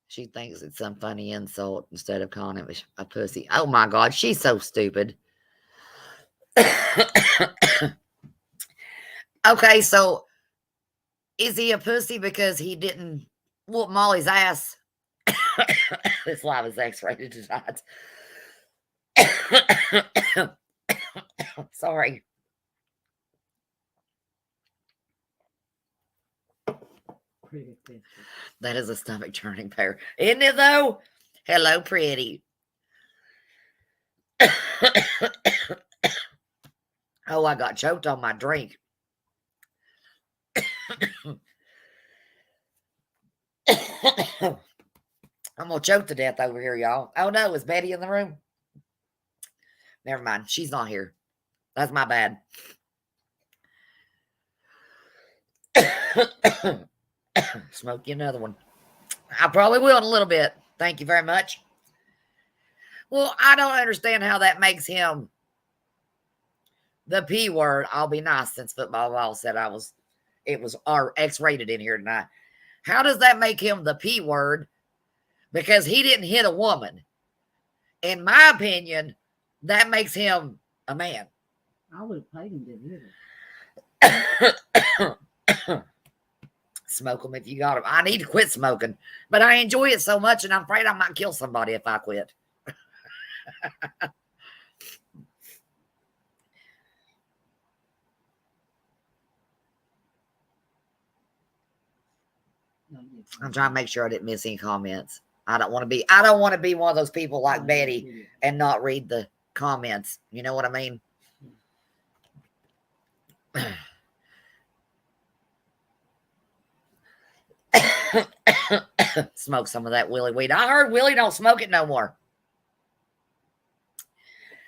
She thinks it's some funny insult instead of calling him a pussy. Oh my God, she's so stupid. Okay, so is he a pussy because he didn't whoop Molly's ass? This live is X-rated tonight. Sorry. That is a stomach churning pair. Isn't it though? Hello, pretty. Oh, I got choked on my drink. I'm gonna choke to death over here, y'all. Oh no, is Betty in the room? Never mind. She's not here. That's my bad. Smoke you another one. I probably will in a little bit. Thank you very much. Well, I don't understand how that makes him the P word. I'll be nice since football ball said it was R X-rated in here tonight. How does that make him the P word? Because he didn't hit a woman. In my opinion, that makes him a man. I would have paid him to hit her. Smoke them if you got them. I need to quit smoking, but I enjoy it so much, and I'm afraid I might kill somebody if I quit. I'm trying to make sure I didn't miss any comments. I don't want to be one of those people like Betty and not read the comments. You know what I mean? Smoke some of that Willie weed. I heard Willie don't smoke it no more.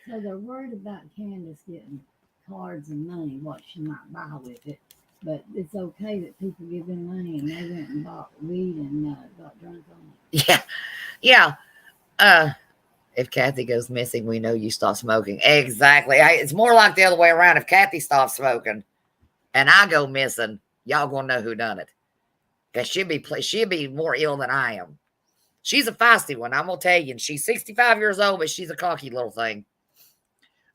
So they're worried about Candus getting cards and money, what she might buy with it. But it's okay that people give them money and they went and bought weed and got drunk on it. Yeah. Yeah. If Kathy goes missing, we know you stop smoking. Exactly. It's more like the other way around. If Kathy stops smoking and I go missing, y'all gonna know who done it. Because she'll be more ill than I am. She's a feisty one, I'm gonna tell you. And she's 65 years old, but she's a cocky little thing.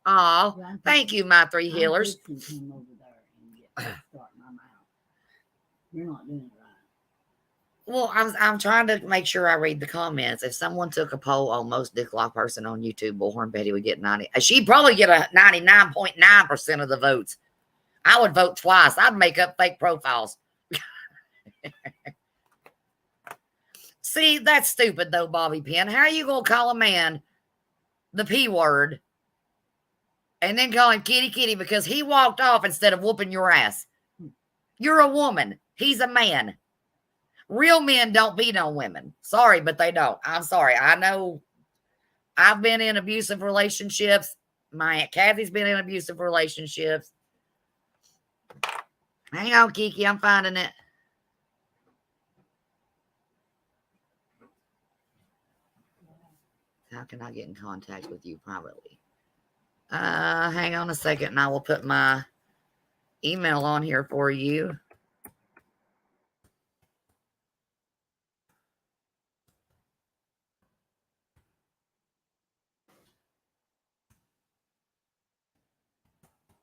Oh, thank you, my three healers. Come over there and start my mouth. You're not doing it right. Well, I'm trying to make sure I read the comments. If someone took a poll on most dick lock person on YouTube, Bullhorn Betty would get 90. She'd probably get a 99.9% of the votes. I would vote twice. I'd make up fake profiles. See, that's stupid though, Bobby Pin. How are you gonna call a man the P word and then call him kitty kitty because he walked off instead of whooping your ass? You're a woman. He's a man. Real men don't beat on women. Sorry, but they don't. I'm sorry. I know I've been in abusive relationships. My Aunt Kathy's been in abusive relationships. Hang on, Kiki. I'm finding it. How can I get in contact with you privately? Hang on a second, and I will put my email on here for you.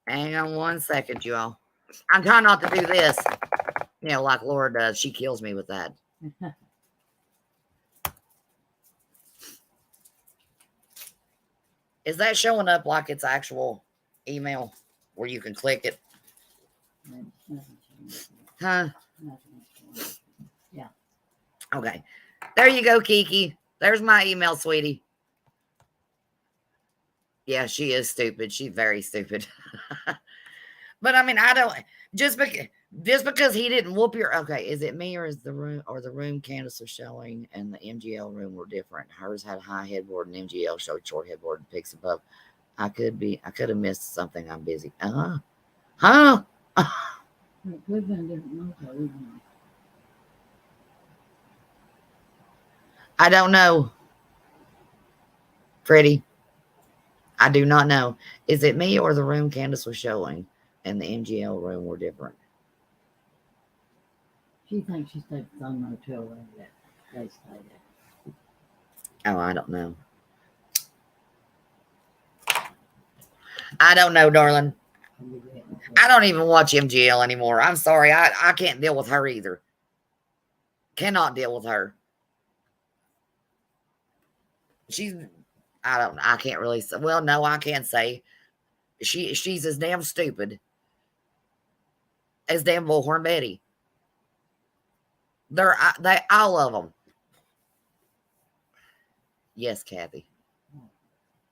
Hang on one second, you all. I'm trying not to do this, like Laura does. She kills me with that. Is that showing up like it's actual email where you can click it? Huh? Yeah. Okay. There you go, Kiki. There's my email, sweetie. Yeah, she is stupid. She's very stupid. But I mean, I don't just because he didn't whoop your okay, is it me or is the room Candus was showing and the MGL room were different? Hers had a high headboard and MGL showed short headboard and pics above. I could have missed something. I'm busy. Huh? It could have been different. I don't know. Freddie. I do not know. Is it me or the room Candus was showing and the MGL room were different? She thinks she stayed at the same hotel room that they stayed at. Oh, I don't know. I don't know, darling. I don't even watch MGL anymore. I'm sorry. I can't deal with her either. Cannot deal with her. I can't really say. Well, no, I can't say. She's as damn stupid as damn Bullhorn Betty. They all of them. Yes, Kathy.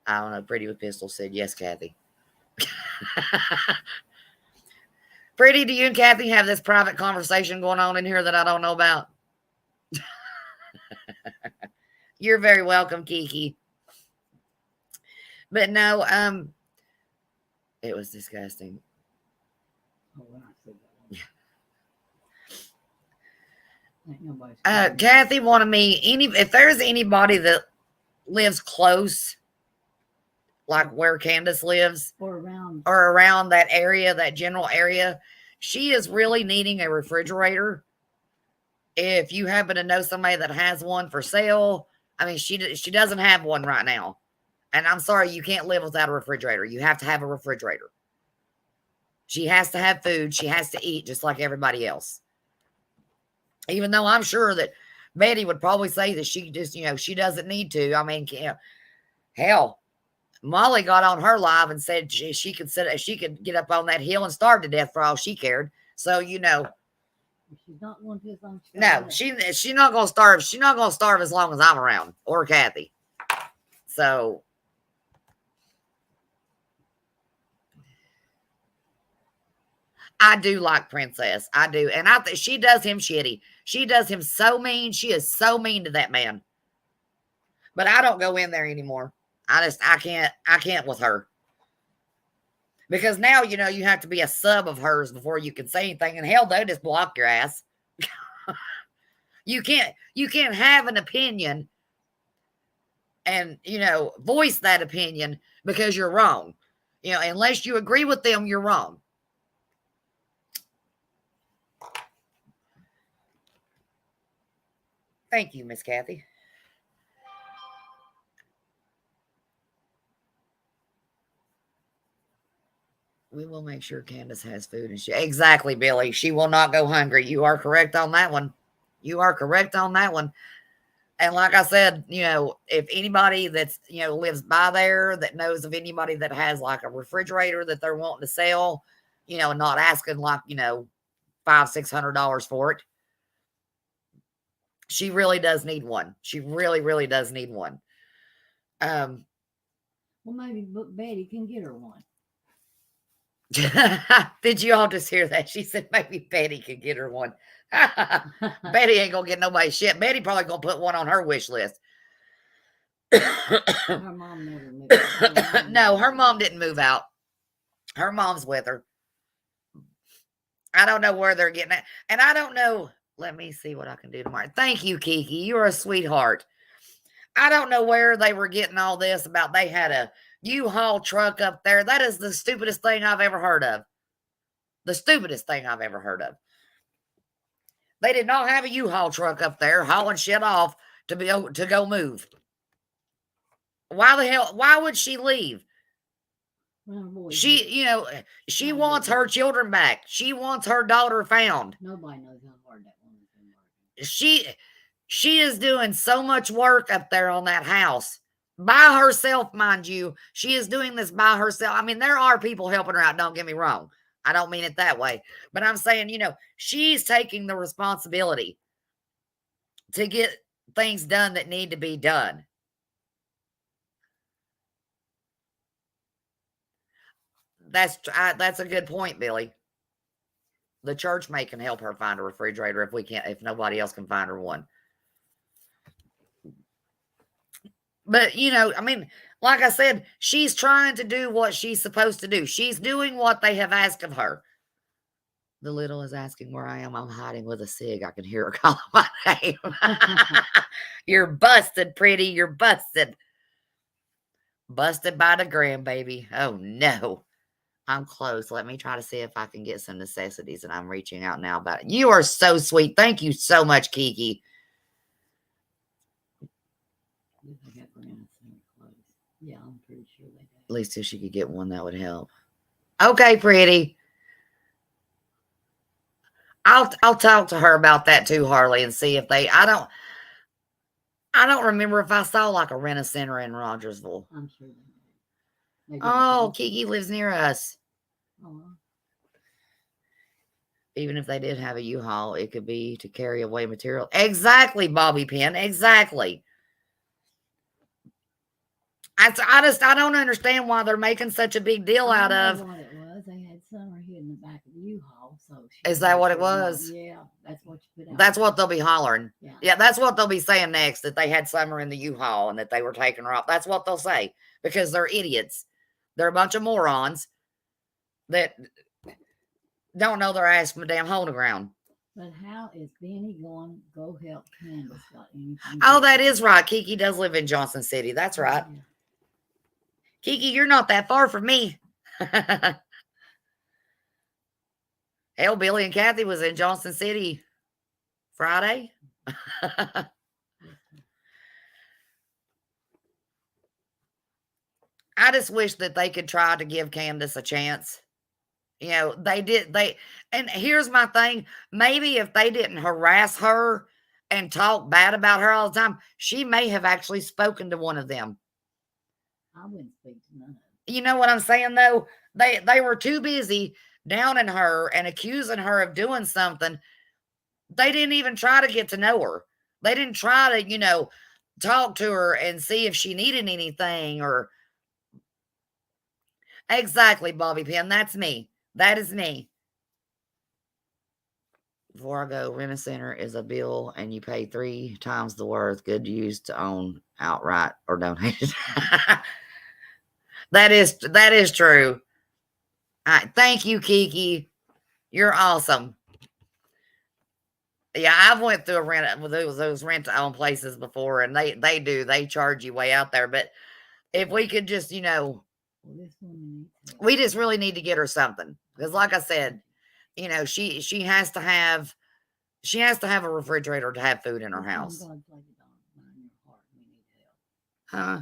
I don't know. Pretty with Pistol said yes, Kathy. Pretty, do you and Kathy have this private conversation going on in here that I don't know about? You're very welcome, Kiki. But no, it was disgusting. Oh, when I said that one. Ain't nobody's Kathy wanted me if there's anybody that lives close, like where Candus lives, or around that area, that general area, she is really needing a refrigerator. If you happen to know somebody that has one for sale, I mean, she doesn't have one right now. And I'm sorry, you can't live without a refrigerator. You have to have a refrigerator. She has to have food. She has to eat just like everybody else. Even though I'm sure that Betty would probably say that she just, she doesn't need to. I mean, hell, Molly got on her live and said she could get up on that hill and starve to death for all she cared. So, she's not going to as long as no, she's not going to starve. She's not going to starve as long as I'm around, or Kathy. So I do like Princess. I do. And I think she does him shitty. She does him so mean. She is so mean to that man. But I don't go in there anymore. I can't with her. Because now, you have to be a sub of hers before you can say anything. And hell, they'll just block your ass. You can't have an opinion and, voice that opinion because you're wrong. Unless you agree with them, you're wrong. Thank you, Miss Kathy. We will make sure Candus has food and exactly, Billy. She will not go hungry. You are correct on that one. You are correct on that one. And like I said, if anybody that's, lives by there that knows of anybody that has like a refrigerator that they're wanting to sell, not asking like, $500-$600 for it. She really does need one. She really, really does need one. Well, maybe Betty can get her one. Did you all just hear that? She said maybe Betty could get her one. Betty ain't gonna get nobody's shit. Betty probably gonna put one on her wish list. Her mom never moved out. No, her mom didn't move out. Her mom's with her. I don't know where they're getting it. And I don't know. Let me see what I can do tomorrow. Thank you, Kiki. You're a sweetheart. I don't know where they were getting all this about they had a U-Haul truck up there. That is the stupidest thing I've ever heard of. The stupidest thing I've ever heard of. They did not have a U-Haul truck up there hauling shit off to go move. Why the hell? Why would she leave? Well, she wants her children back. She wants her daughter found. Nobody knows how hard that woman's been working. She is doing so much work up there on that house by herself, mind you. She is doing this by herself. I mean, there are people helping her out. Don't get me wrong. I don't mean it that way. But I'm saying, she's taking the responsibility to get things done that need to be done. That's a good point, Billy. The church can help her find a refrigerator if nobody else can find her one. But, I mean, like I said, she's trying to do what she's supposed to do. She's doing what they have asked of her. The little is asking where I am. I'm hiding with a cig. I can hear her calling my name. You're busted, pretty. You're busted. Busted by the grandbaby. Oh, no. I'm close. Let me try to see if I can get some necessities, and I'm reaching out now about it. You are so sweet. Thank you so much, Kiki. Yeah, I'm pretty sure they did. At least if she could get one, that would help. Okay, pretty. I'll talk to her about that too, Harley, and see if I don't remember if I saw like a rent-a-center in Rogersville. I'm sure they did. Oh, Kiki lives near us. Oh. Even if they did have a U-Haul, it could be to carry away material. Exactly, Bobby Pin. Exactly. I don't understand why they're making such a big deal I out know of. what it was. They had Summer hid in the back of the U-Haul, so Is that what it was? Yeah, that's what you put out. That's what they'll be hollering. Yeah. Yeah, that's what they'll be saying next, that they had Summer in the U-Haul and that they were taking her off. That's what they'll say because they're idiots. They're a bunch of morons that don't know their ass from a damn hole in the ground. But how is Benny going to go help Candus? Got anything? Oh, that is right. Kiki does live in Johnson City. That's right. Yeah. Kiki, you're not that far from me. Hell, Billy and Kathy was in Johnson City Friday. I just wish that they could try to give Candus a chance. You know, and here's my thing. Maybe if they didn't harass her and talk bad about her all the time, she may have actually spoken to one of them. I wouldn't speak to none of them. You know what I'm saying, though? They were too busy downing her and accusing her of doing something. They didn't even try to get to know her. They didn't try to, talk to her and see if she needed anything or. Exactly, Bobby Pin. That's me. That is me. Before I go, rent a center is a bill and you pay 3 times the worth. Good use to own outright or donated. That is true. All right, thank you, Kiki. You're awesome. Yeah, I've went through those rent to own places before, and they charge you way out there. But if we could just, we just really need to get her something because, like I said, she has to have a refrigerator to have food in her house. Huh?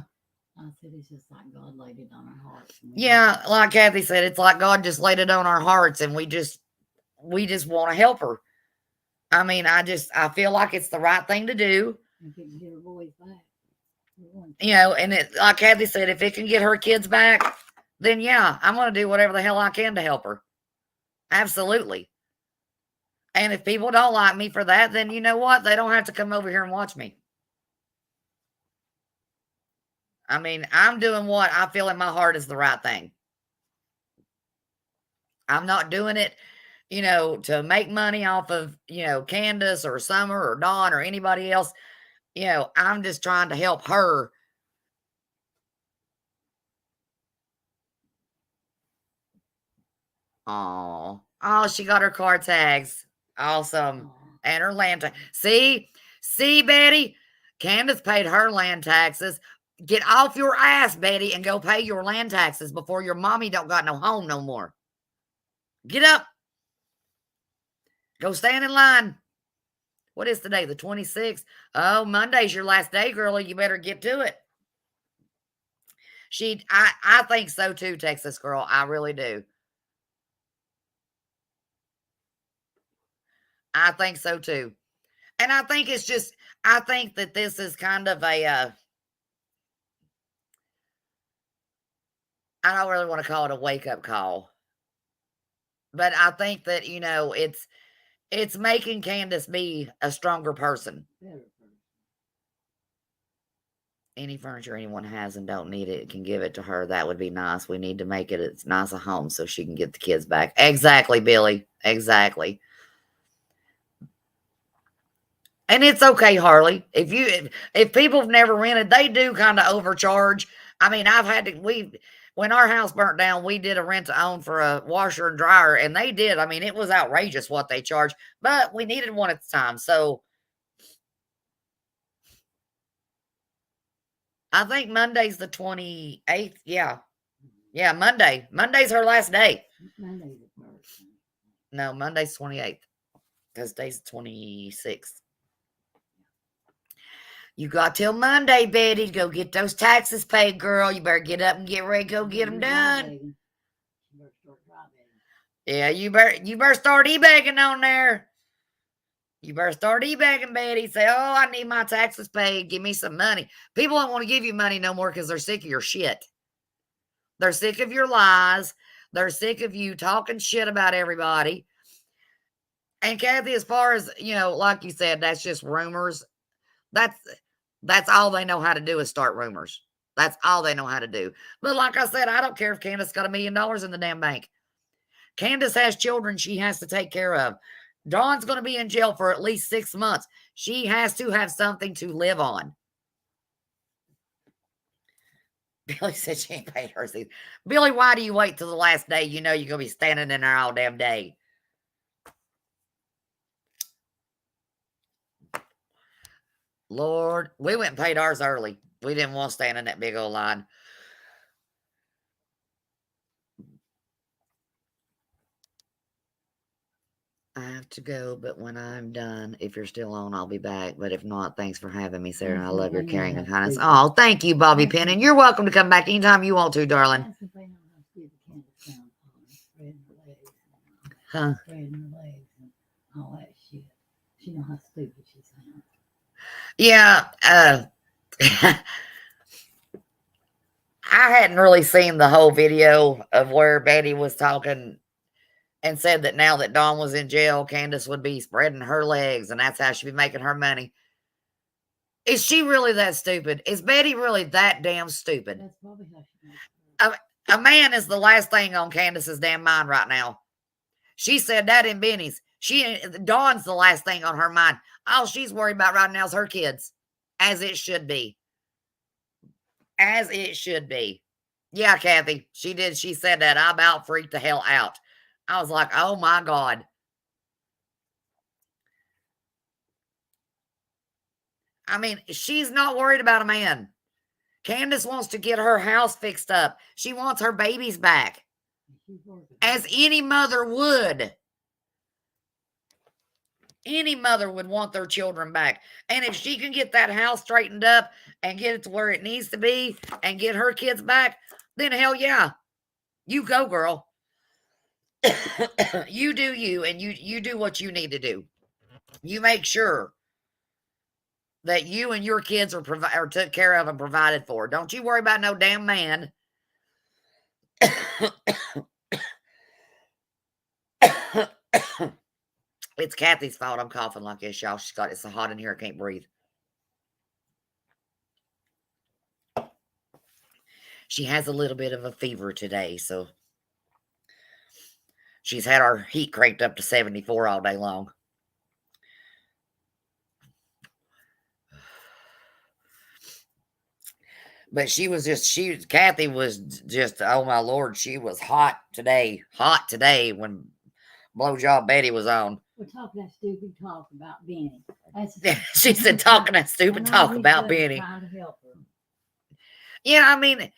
I said it's just like God laid it on our hearts. Yeah, like Kathy said, it's like God just laid it on our hearts, and we just want to help her. I mean, I feel like it's the right thing to do. If it can get her boys back. And like Kathy said, if it can get her kids back, then yeah, I'm going to do whatever the hell I can to help her. Absolutely. And if people don't like me for that, then you know what? They don't have to come over here and watch me. I mean, I'm doing what I feel in my heart is the right thing. I'm not doing it, to make money off of, Candus or Summer or Dawn or anybody else. I'm just trying to help her. Oh, she got her car tags. Awesome. Aww. And her land tax. See, Betty, Candus paid her land taxes. Get off your ass, Betty, and go pay your land taxes before your mommy don't got no home no more. Get up. Go stand in line. What is today? The 26th? Oh, Monday's your last day, girlie. You better get to it. I think so too, Texas girl. I really do. I think so too. And I think I think that this is kind of a, I don't really want to call it a wake-up call. But I think that, it's making Candus be a stronger person. Any furniture anyone has and don't need it can give it to her. That would be nice. We need to make it as nice a home so she can get the kids back. Exactly, Billy. Exactly. And it's okay, Harley. If people have never rented, they do kind of overcharge. I mean, when our house burnt down, we did a rent to own for a washer and dryer, and they did. I mean, it was outrageous what they charged, but we needed one at the time. So I think Monday's the 28th. Yeah. Yeah, Monday. Monday's her last day. Monday's the first. No, Monday's 28th. Because today's the 26th. You got till Monday, Betty, to go get those taxes paid, girl. You better get up and get ready to go get them done. Yeah, you better start e-bagging on there. You better start e-bagging, Betty. Say, oh, I need my taxes paid. Give me some money. People don't want to give you money no more because they're sick of your shit. They're sick of your lies. They're sick of you talking shit about everybody. And Kathy, as far as, like you said, that's just rumors. That's all they know how to do is start rumors. That's all they know how to do. But like I said, I don't care if Candus got $1 million in the damn bank. Candus has children she has to take care of. Dawn's going to be in jail for at least 6 months. She has to have something to live on. Billy said she ain't paid hers either. Billy, why do you wait till the last day? You know you're going to be standing in there all damn day. Lord, we went and paid ours early. We didn't want to stand in that big old line. I have to go, but when I'm done, if you're still on, I'll be back. But if not, thanks for having me, Sarah. I love your caring and kindness. Oh, thank you, Bobby Pennon. You're welcome to come back anytime you want to, darling. Huh? Spreading the legs and all that shit. She know how stupid she sounds. Yeah. I hadn't really seen the whole video of where Betty was talking and said that now that Dawn was in jail, Candus would be spreading her legs and that's how she'd be making her money. Is she really that stupid? Is Betty really that damn stupid? That's probably how she makes a man is the last thing on Candus's damn mind right now. She said that in Benny's. Dawn's the last thing on her mind. All she's worried about right now is her kids, as it should be. As it should be. Yeah, Kathy, she did. She said that. I about freaked the hell out. I was like, oh my God. I mean, she's not worried about a man. Candus wants to get her house fixed up. She wants her babies back. As any mother would. Any mother would want their children back. And if she can get that house straightened up and get it to where it needs to be and get her kids back, then hell yeah. You go, girl. You do you, and you do what you need to do. You make sure that you and your kids are took care of and provided for. Don't you worry about no damn man. It's Kathy's fault I'm coughing like this, y'all. It's so hot in here, I can't breathe. She has a little bit of a fever today, so she's had our heat cranked up to 74 all day long. But Kathy was just, oh my Lord, she was hot today when Blowjob Betty was on. We're talking that stupid talk about Benny. She said talking that stupid talk about Benny. Trying to help her. Yeah, I mean,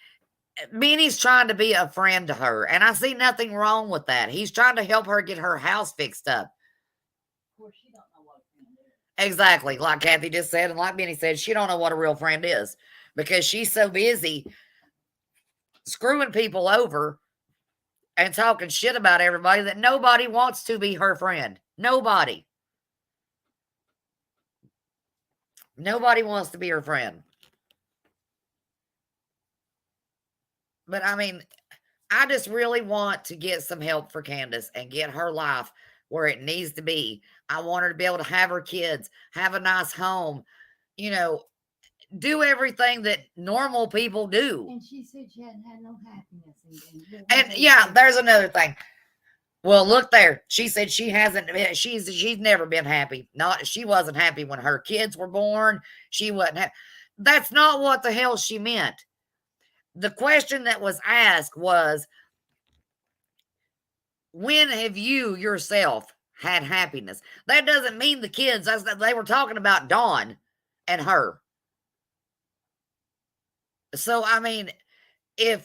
Benny's trying to be a friend to her, and I see nothing wrong with that. He's trying to help her get her house fixed up. Of course, she don't know what a friend is. Exactly, like Kathy just said, and like Benny said, she don't know what a real friend is because she's so busy screwing people over and talking shit about everybody that nobody wants to be her friend. Nobody. Nobody wants to be her friend. But I mean, I just really want to get some help for Candus and get her life where it needs to be. I want her to be able to have her kids, have a nice home, do everything that normal people do. And she said she hadn't had no happiness. And yeah, there's another thing. Well, look there. She said she hasn't. She's never been happy. She wasn't happy when her kids were born. She wasn't happy. That's not what the hell she meant. The question that was asked was, when have you yourself had happiness? That doesn't mean the kids. They were talking about Dawn and her. So, I mean, I'm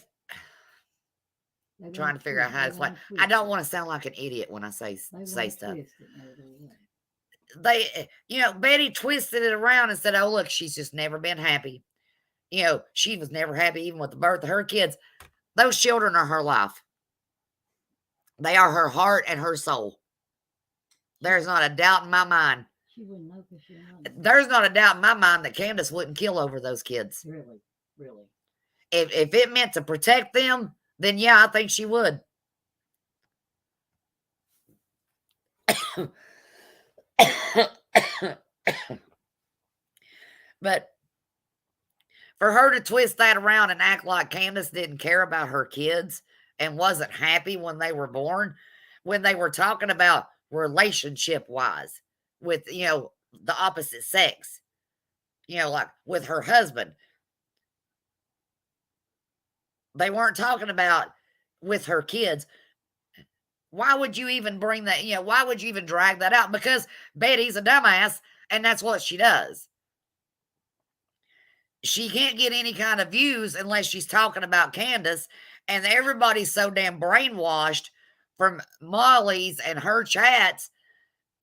trying to figure out how to explain. I don't want to sound like an idiot when I say stuff. Betty twisted it around and said, oh, look, she's just never been happy. She was never happy even with the birth of her kids. Those children are her life. They are her heart and her soul. There's not a doubt in my mind. She wouldn't know because she's not. There's not a doubt in my mind that Candus wouldn't kill over those kids. Really. If it meant to protect them, then yeah, I think she would. But For her to twist that around and act like Candus didn't care about her kids and wasn't happy when they were born, when they were talking about relationship wise with, the opposite sex, like with her husband. They weren't talking about with her kids. Why would you even bring that? Why would you even drag that out? Because Betty's a dumbass and that's what she does. She can't get any kind of views unless she's talking about Candus, and everybody's so damn brainwashed from Molly's and her chats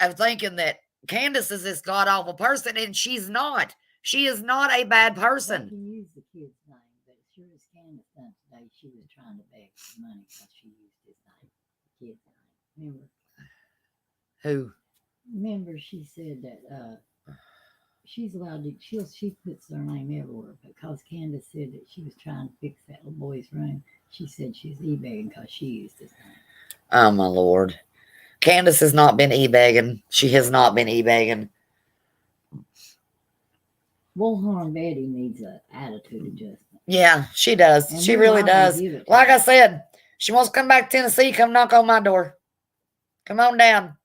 of thinking that Candus is this god awful person, and she's not. She is not a bad person. She used the kid's name, but as sure as Candus done today, she was trying to beg for money because she used his name, the kid's name. Remember? Who? Remember, she said that she's allowed to. She puts her name everywhere because Candus said that she was trying to fix that little boy's room. She said she's e-begging because she used his name. Oh my Lord. Candus has not been e-begging. She has not been e-begging. Bullhorn Betty needs an attitude adjustment. Yeah, she does. And she really does. Like I said, she wants to come back to Tennessee. Come knock on my door. Come on down.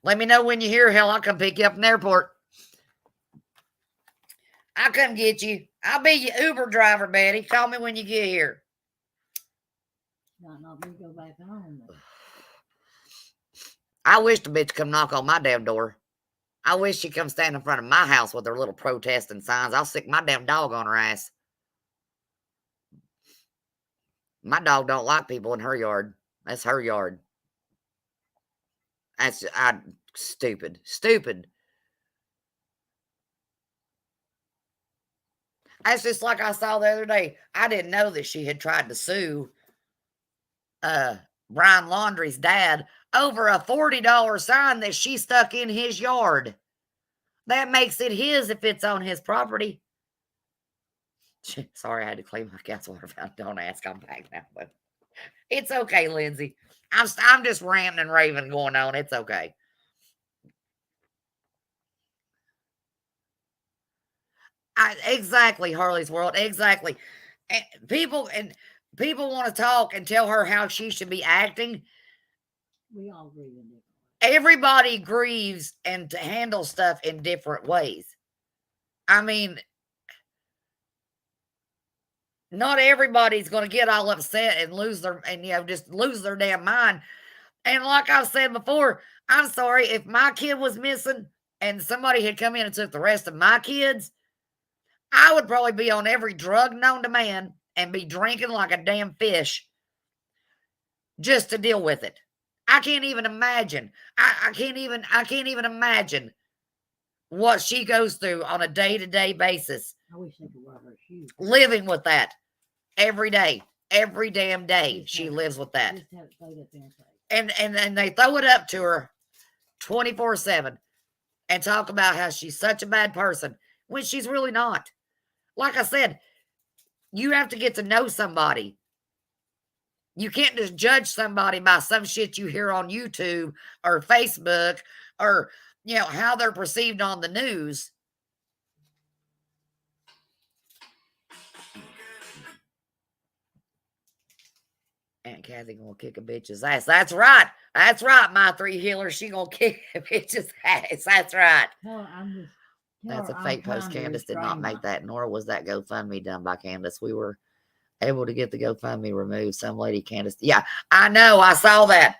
Let me know when you're here. Hell, I'll come pick you up in the airport. I'll come get you. I'll be your Uber driver, Betty. Call me when you get here. Not me go back home. I wish the bitch come knock on my damn door. I wish she'd come stand in front of my house with her little protesting signs. I'll stick my damn dog on her ass. My dog don't like people in her yard. That's her yard. That's stupid. Stupid. That's just like I saw the other day. I didn't know that she had tried to sue Brian Laundrie's dad over a $40 sign that she stuck in his yard. That makes it his if it's on his property. Sorry, I had to clean my cat's water fountain. Don't ask. I'm back now. But it's okay, Lindsay. I'm just ranting and raving going on. It's okay. Exactly, Harley's World. Exactly. And people want to talk and tell her how she should be acting. We all grieve in different ways. Everybody grieves and to handle stuff in different ways. I mean, not everybody's going to get all upset and lose their just lose their damn mind. And like I've said before, I'm sorry if my kid was missing and somebody had come in and took the rest of my kids, I would probably be on every drug known to man and be drinking like a damn fish just to deal with it. I can't even imagine. I can't even imagine what she goes through on a day-to-day basis. I wish they could wear her shoes. Living with that every day, every damn day, she lives with that. Just have it played up there And they throw it up to her 24/7 and talk about how she's such a bad person when she's really not. Like I said, you have to get to know somebody. You can't just judge somebody by some shit you hear on YouTube or Facebook or, how they're perceived on the news. Aunt Kathy gonna kick a bitch's ass. That's right. That's right, my three healers. She gonna kick a bitch's ass. That's right. That's a fake post. Candus did not make that, nor was that GoFundMe done by Candus. We were able to get the GoFundMe removed. Some lady, Candus. Yeah, I know. I saw that.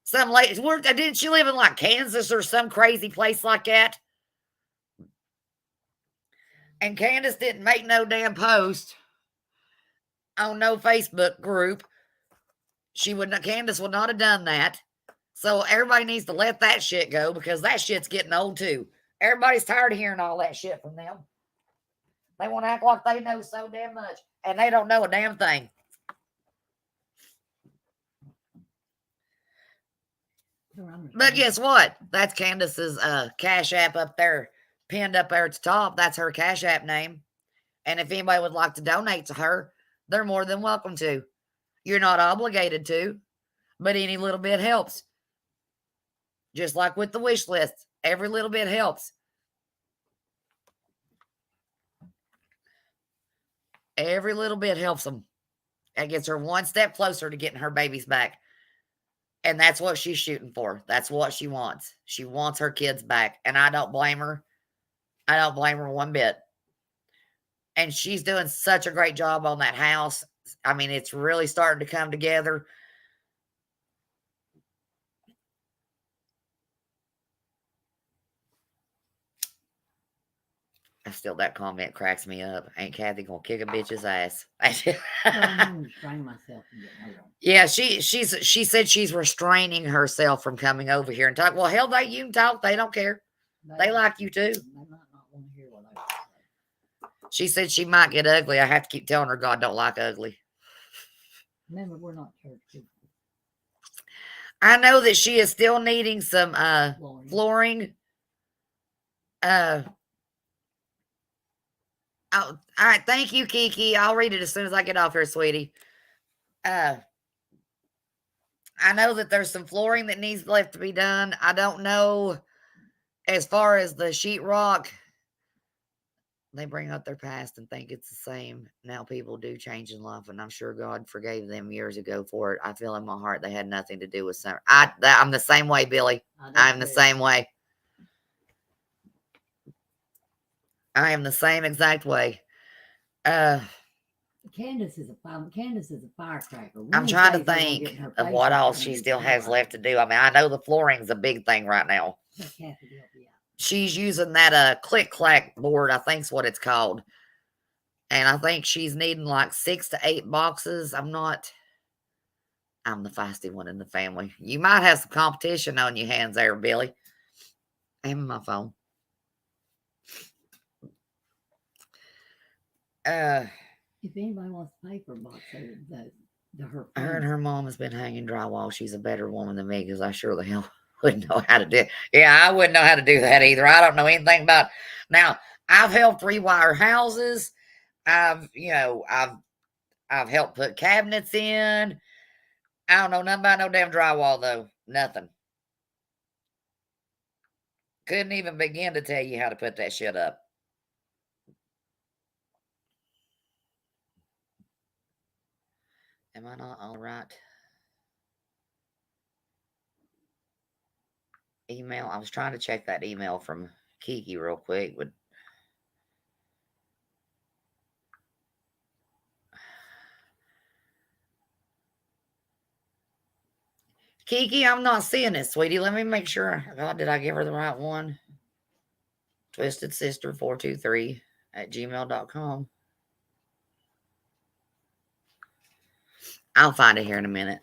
Some lady. Didn't she live in like Kansas or some crazy place like that? And Candus didn't make no damn post on no Facebook group. Candus would not have done that. So everybody needs to let that shit go because that shit's getting old too. Everybody's tired of hearing all that shit from them. They want to act like they know so damn much, and they don't know a damn thing. But guess what? That's Candus's Cash App up there, pinned up there at the top. That's her Cash App name. And if anybody would like to donate to her, they're more than welcome to. You're not obligated to, but any little bit helps. Just like with the wish list, every little bit helps. Every little bit helps them. That gets her one step closer to getting her babies back. And that's what she's shooting for. That's what she wants. She wants her kids back. And I don't blame her. I don't blame her one bit. And she's doing such a great job on that house. I mean, it's really starting to come together. Still, that comment cracks me up. Ain't Kathy gonna kick a bitch's ass? I'm restraining myself from getting over. Yeah, she said she's restraining herself from coming over here and talk. Well, hell, you can talk. They don't care. They like you too. They might not want to hear what I say. She said she might get ugly. I have to keep telling her God don't like ugly. Remember, we're not church people. I know that she is still needing some flooring. Oh, all right. Thank you, Kiki. I'll read it as soon as I get off here, sweetie. I know that there's some flooring that needs left to be done. I don't know as far as the sheetrock. They bring up their past and think it's the same. Now people do change in life, and I'm sure God forgave them years ago for it. I feel in my heart they had nothing to do with summer. I'm the same way, Billy. I'm the same way. I am the same exact way. Candus is a firecracker. I'm trying to think of what else she still has left to do. I mean, I know the flooring's a big thing right now. She's using that click clack board, I think's what it's called. And I think she's needing like 6 to 8 boxes. I'm the feisty one in the family. You might have some competition on your hands there, Billy. And my phone. If anybody wants to pay for a box of her and her mom has been hanging drywall. She's a better woman than me because I sure the hell wouldn't know how to do it. Yeah, I wouldn't know how to do that either. I don't know anything about it. Now, I've helped rewire houses. I've helped put cabinets in. I don't know nothing about no damn drywall though. Nothing. Couldn't even begin to tell you how to put that shit up. Am I not all right? Email. I was trying to check that email from Kiki real quick, but Kiki, I'm not seeing it, sweetie. Let me make sure. God, did I give her the right one? twistedsister423@gmail.com. I'll find it here in a minute.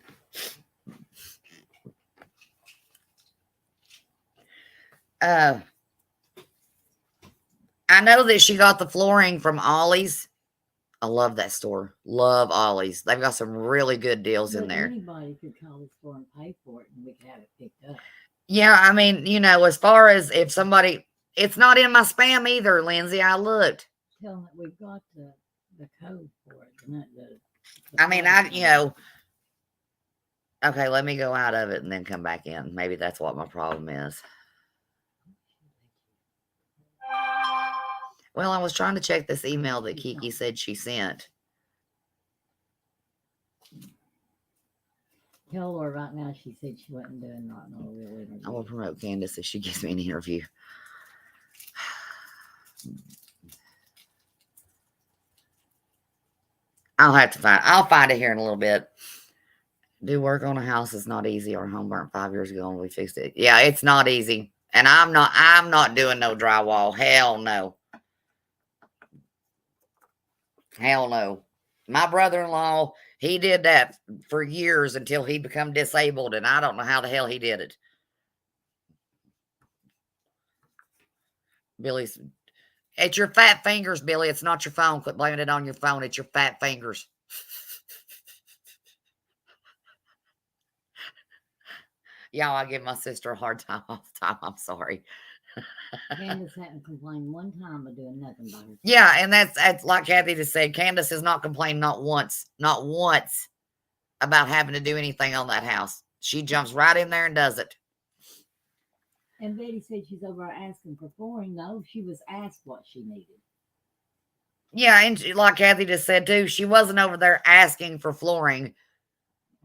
I know that she got the flooring from Ollie's. I love that store. Love Ollie's. They've got some really good deals in there. Anybody could call the store and pay for it, and we could have it picked up. Yeah, I mean, as far as if somebody, it's not in my spam either, Lindsay. I looked. Tell them that we've got the code for it. Not Okay, let me go out of it and then come back in. Maybe that's what my problem is. Well, I was trying to check this email that Kiki said she sent. Tell her right now she said she wasn't doing no real interview. I will promote Candus if she gives me an interview. I'll find it here in a little bit. Do work on a house is not easy. Our home burnt 5 years ago and we fixed it. Yeah, it's not easy. And I'm not doing no drywall. Hell no. Hell no. My brother-in-law, he did that for years until he became disabled, and I don't know how the hell he did it. Billy's, it's your fat fingers, Billy. It's not your phone. Quit blaming it on your phone. It's your fat fingers. Y'all, I give my sister a hard time all the time. I'm sorry. Candus hadn't complained one time of doing nothing by herself. Yeah, and that's like Kathy just said. Candus has not complained not once about having to do anything on that house. She jumps right in there and does it. And Betty said she's over asking for flooring. No, she was asked what she needed. Yeah, and like Kathy just said too, she wasn't over there asking for flooring.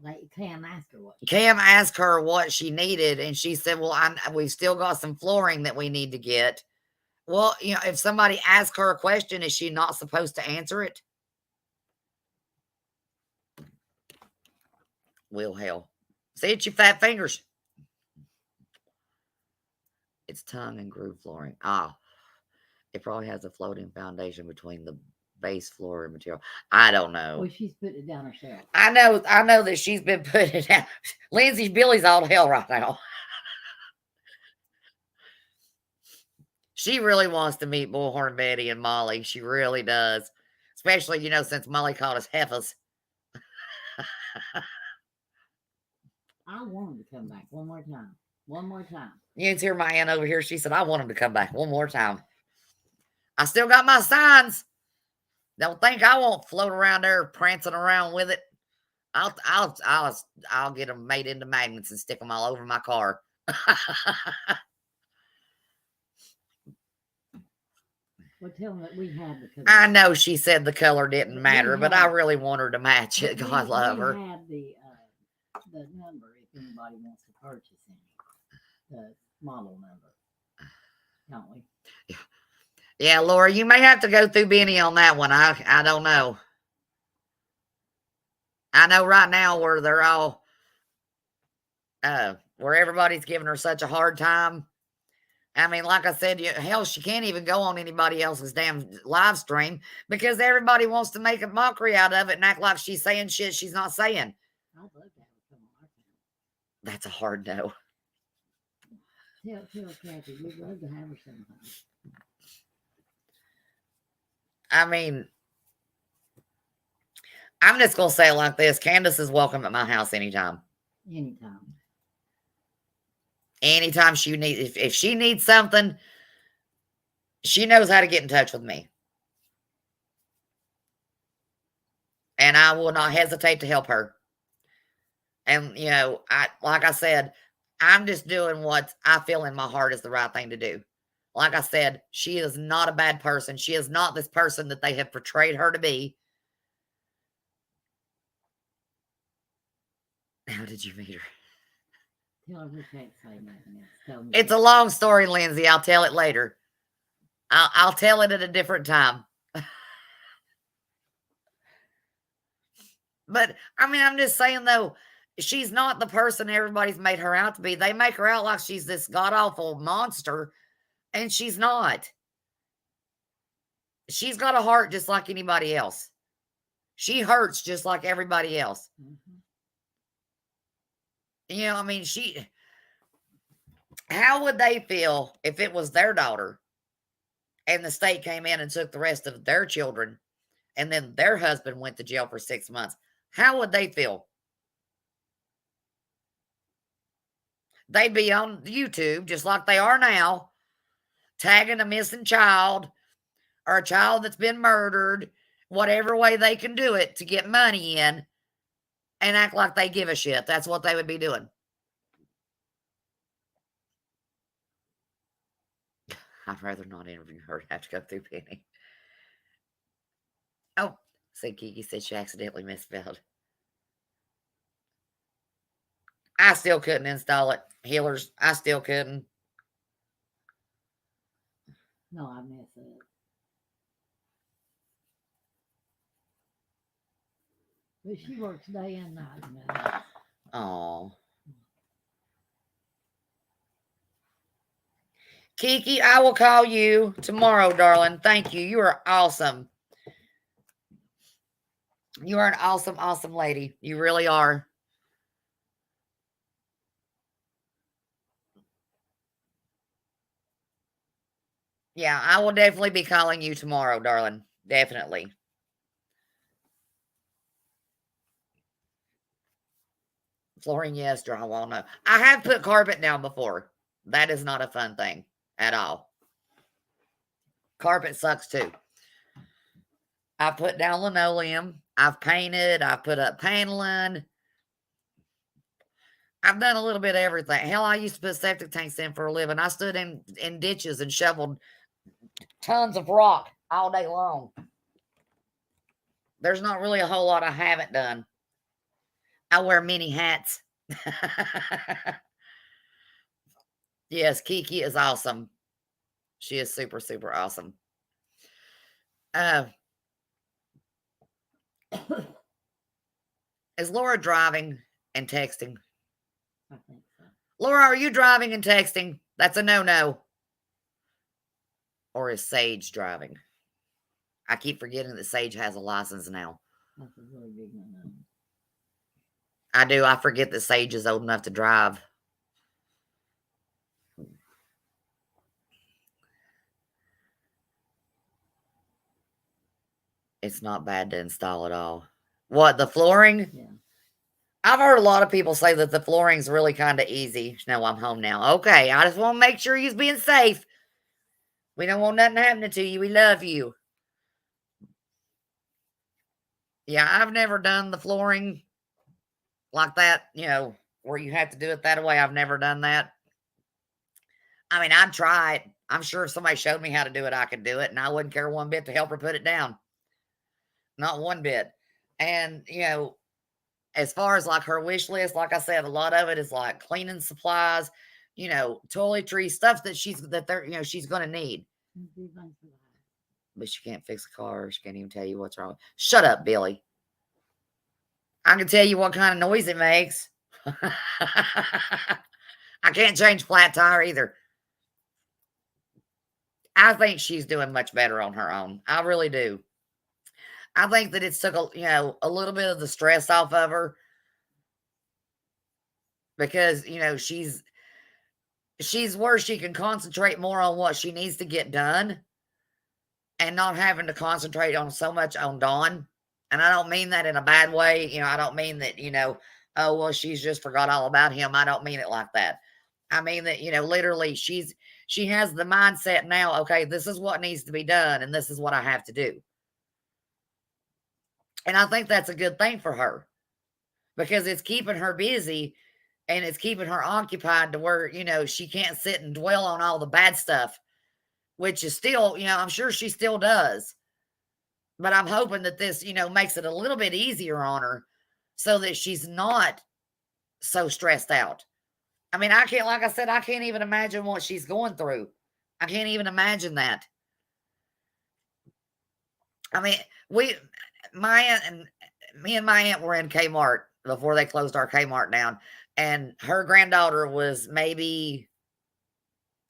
Like Cam asked her what. Cam asked her what she needed, and she said, "Well, we've still got some flooring that we need to get." Well, if somebody asks her a question, is she not supposed to answer it? Well, hell, see it, you fat fingers. It's tongue and groove flooring. Ah, it probably has a floating foundation between the base floor and material. I don't know. Well, she's putting it down herself. I know that she's been putting it out. Lindsay's Billy's all to hell right now. She really wants to meet Bullhorn Betty and Molly. She really does. Especially, since Molly called us heifers. I want him to come back one more time. One more time. You can hear my aunt over here. She said, I want him to come back one more time. I still got my signs. Don't think I won't float around there prancing around with it. I'll get them made into magnets and stick them all over my car. Well, tell them that we have the color. I know she said the color didn't matter, but I really want her to match it. God love her. We have the number if anybody wants to purchase any. The model number. Don't we? Yeah, Laura, you may have to go through Benny on that one. I don't know. I know right now where they're all, where everybody's giving her such a hard time. I mean, like I said, hell, she can't even go on anybody else's damn live stream because everybody wants to make a mockery out of it and act like she's saying shit she's not saying. I'd love to have her come on our channel. That's a hard no. Tell Kathy, we'd love to have her sometime. I mean, I'm just going to say it like this. Candus is welcome at my house anytime. Anytime. Anytime she needs, if she needs something, she knows how to get in touch with me. And I will not hesitate to help her. And, like I said, I'm just doing what I feel in my heart is the right thing to do. Like I said, she is not a bad person. She is not this person that they have portrayed her to be. How did you meet her? Tell her we can't say nothing else. It's a long story, Lindsay. I'll tell it later. I'll tell it at a different time. But, I mean, I'm just saying, though, she's not the person everybody's made her out to be. They make her out like she's this god-awful monster, and she's not. She's got a heart just like anybody else. She hurts just like everybody else. Mm-hmm. I mean, how would they feel if it was their daughter and the state came in and took the rest of their children and then their husband went to jail for 6 months? How would they feel? They'd be on YouTube just like they are now, tagging a missing child or a child that's been murdered, whatever way they can do it to get money in and act like they give a shit. That's what they would be doing. I'd rather not interview her. Have to go through Penny. Oh, see, Kiki said she accidentally misspelled. I still couldn't install it. Healers, I still couldn't. No, I messed up. But she works day and night. Oh. Kiki, I will call you tomorrow, darling. Thank you. You are awesome. You are an awesome, awesome lady. You really are. Yeah, I will definitely be calling you tomorrow, darling. Definitely. Flooring, yes. Drywall, no. I have put carpet down before. That is not a fun thing at all. Carpet sucks too. I put down linoleum. I've painted. I've put up paneling. I've done a little bit of everything. Hell, I used to put septic tanks in for a living. I stood in ditches and shoveled tons of rock all day long. There's not really a whole lot I haven't done. I wear many hats. Yes, Kiki is awesome. She is super, super awesome. Uh, is Laura driving and texting? I think so. Laura, are you driving and texting? That's a no-no. Or is Sage driving? I keep forgetting that Sage has a license now. That's a really big no-no. I do. I forget that Sage is old enough to drive. It's not bad to install at all. What, the flooring? Yeah. I've heard a lot of people say that the flooring's really kind of easy. No, I'm home now. Okay, I just want to make sure you're being safe. We don't want nothing happening to you. We love you. Yeah, I've never done the flooring like that, where you have to do it that way. I've never done that. I mean, I'd try it. I'm sure if somebody showed me how to do it, I could do it, and I wouldn't care one bit to help her put it down. Not one bit. And, as far as like her wish list, like I said, a lot of it is like cleaning supplies, toiletry, stuff that she's gonna need. But she can't fix a car. She can't even tell you what's wrong. Shut up, Billy. I can tell you what kind of noise it makes. I can't change flat tire either. I think she's doing much better on her own. I really do. I think that it's took a little bit of the stress off of her because she's where she can concentrate more on what she needs to get done and not having to concentrate on so much on Dawn. And I don't mean that in a bad way. I don't mean that, oh, well, she's just forgot all about him. I don't mean it like that. I mean that, literally she has the mindset now, okay, this is what needs to be done and this is what I have to do. And I think that's a good thing for her because it's keeping her busy and it's keeping her occupied to where, she can't sit and dwell on all the bad stuff, which is still, I'm sure she still does. But I'm hoping that this, makes it a little bit easier on her so that she's not so stressed out. I mean, like I said, I can't even imagine what she's going through. I can't even imagine that. I mean, my aunt and me and my aunt were in Kmart before they closed our Kmart down. And her granddaughter was maybe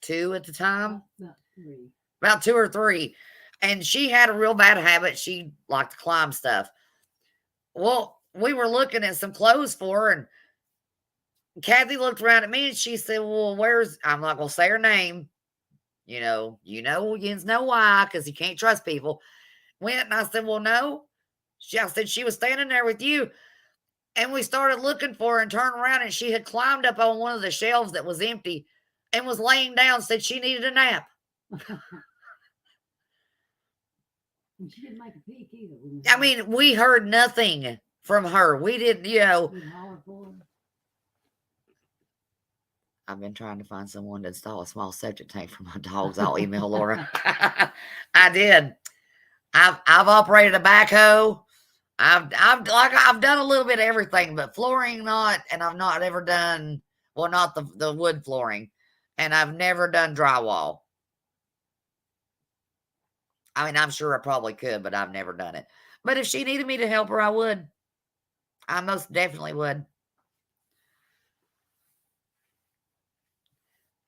2 at the time. About 2 or 3. And she had a real bad habit. She liked to climb stuff. Well, we were looking at some clothes for her, and Kathy looked around at me and she said, well, I'm not going to say her name. You know why, because you can't trust people. Went and I said, well, no. I said, she was standing there with you. And we started looking for her and turned around and she had climbed up on one of the shelves that was empty and was laying down, said she needed a nap. And she didn't make a peek either. I mean, we heard nothing from her. We didn't, I've been trying to find someone to install a small septic tank for my dogs. I'll email Laura. I did. I've operated a backhoe. I've done a little bit of everything, but flooring not, and I've not ever done, well, not the wood flooring, and I've never done drywall. I mean, I'm sure I probably could, but I've never done it. But if she needed me to help her, I would. I most definitely would.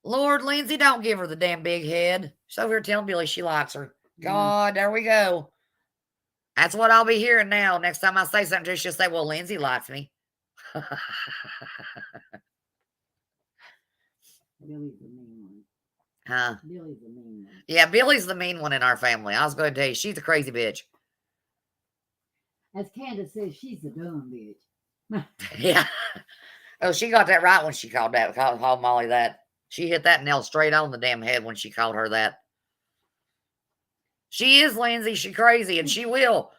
Lord, Lindsay, don't give her the damn big head. She's over here telling Billy she likes her. God, there we go. That's what I'll be hearing now. Next time I say something to her, she'll say, well, Lindsay likes me. Billy's the mean one. Huh? Billy's the mean one. Yeah, Billy's the mean one in our family. I was going to tell you, she's a crazy bitch. As Candus says, she's a dumb bitch. Yeah. Oh, she got that right when she called Molly that. She hit that nail straight on the damn head when she called her that. She is, Lindsay. She's crazy, and she will.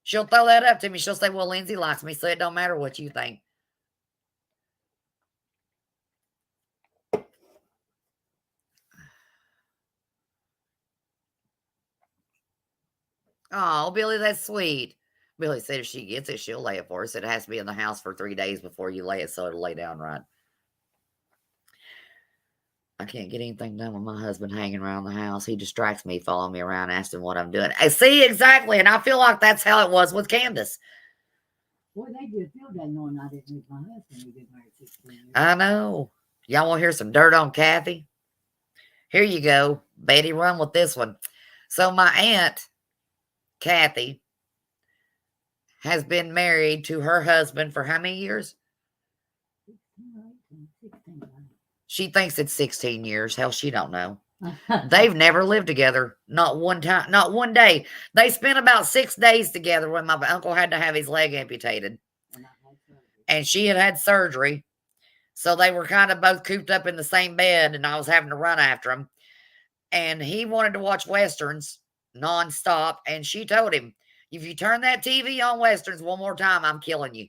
She'll throw that up to me. She'll say, well, Lindsay likes me, so it don't matter what you think. Oh, Billy, that's sweet. Billy said if she gets it, she'll lay it for us. It has to be in the house for 3 days before you lay it so it'll lay down right. I can't get anything done with my husband hanging around the house. He distracts me, following me around, asking what I'm doing. I see exactly, and I feel like that's how it was with Candus. Boy, they do feel that knowing I didn't meet my husband. We've been married 16 years. I know. Y'all want to hear some dirt on Kathy? Here you go. Betty, run with this one. So my aunt, Kathy, has been married to her husband for how many years? 16. She thinks it's 16 years. Hell, she don't know. They've never lived together. Not one time. Not one day. They spent about 6 days together when my uncle had to have his leg amputated. And she had surgery. So they were kind of both cooped up in the same bed, and I was having to run after him. And he wanted to watch Westerns nonstop. And she told him, if you turn that TV on Westerns one more time, I'm killing you.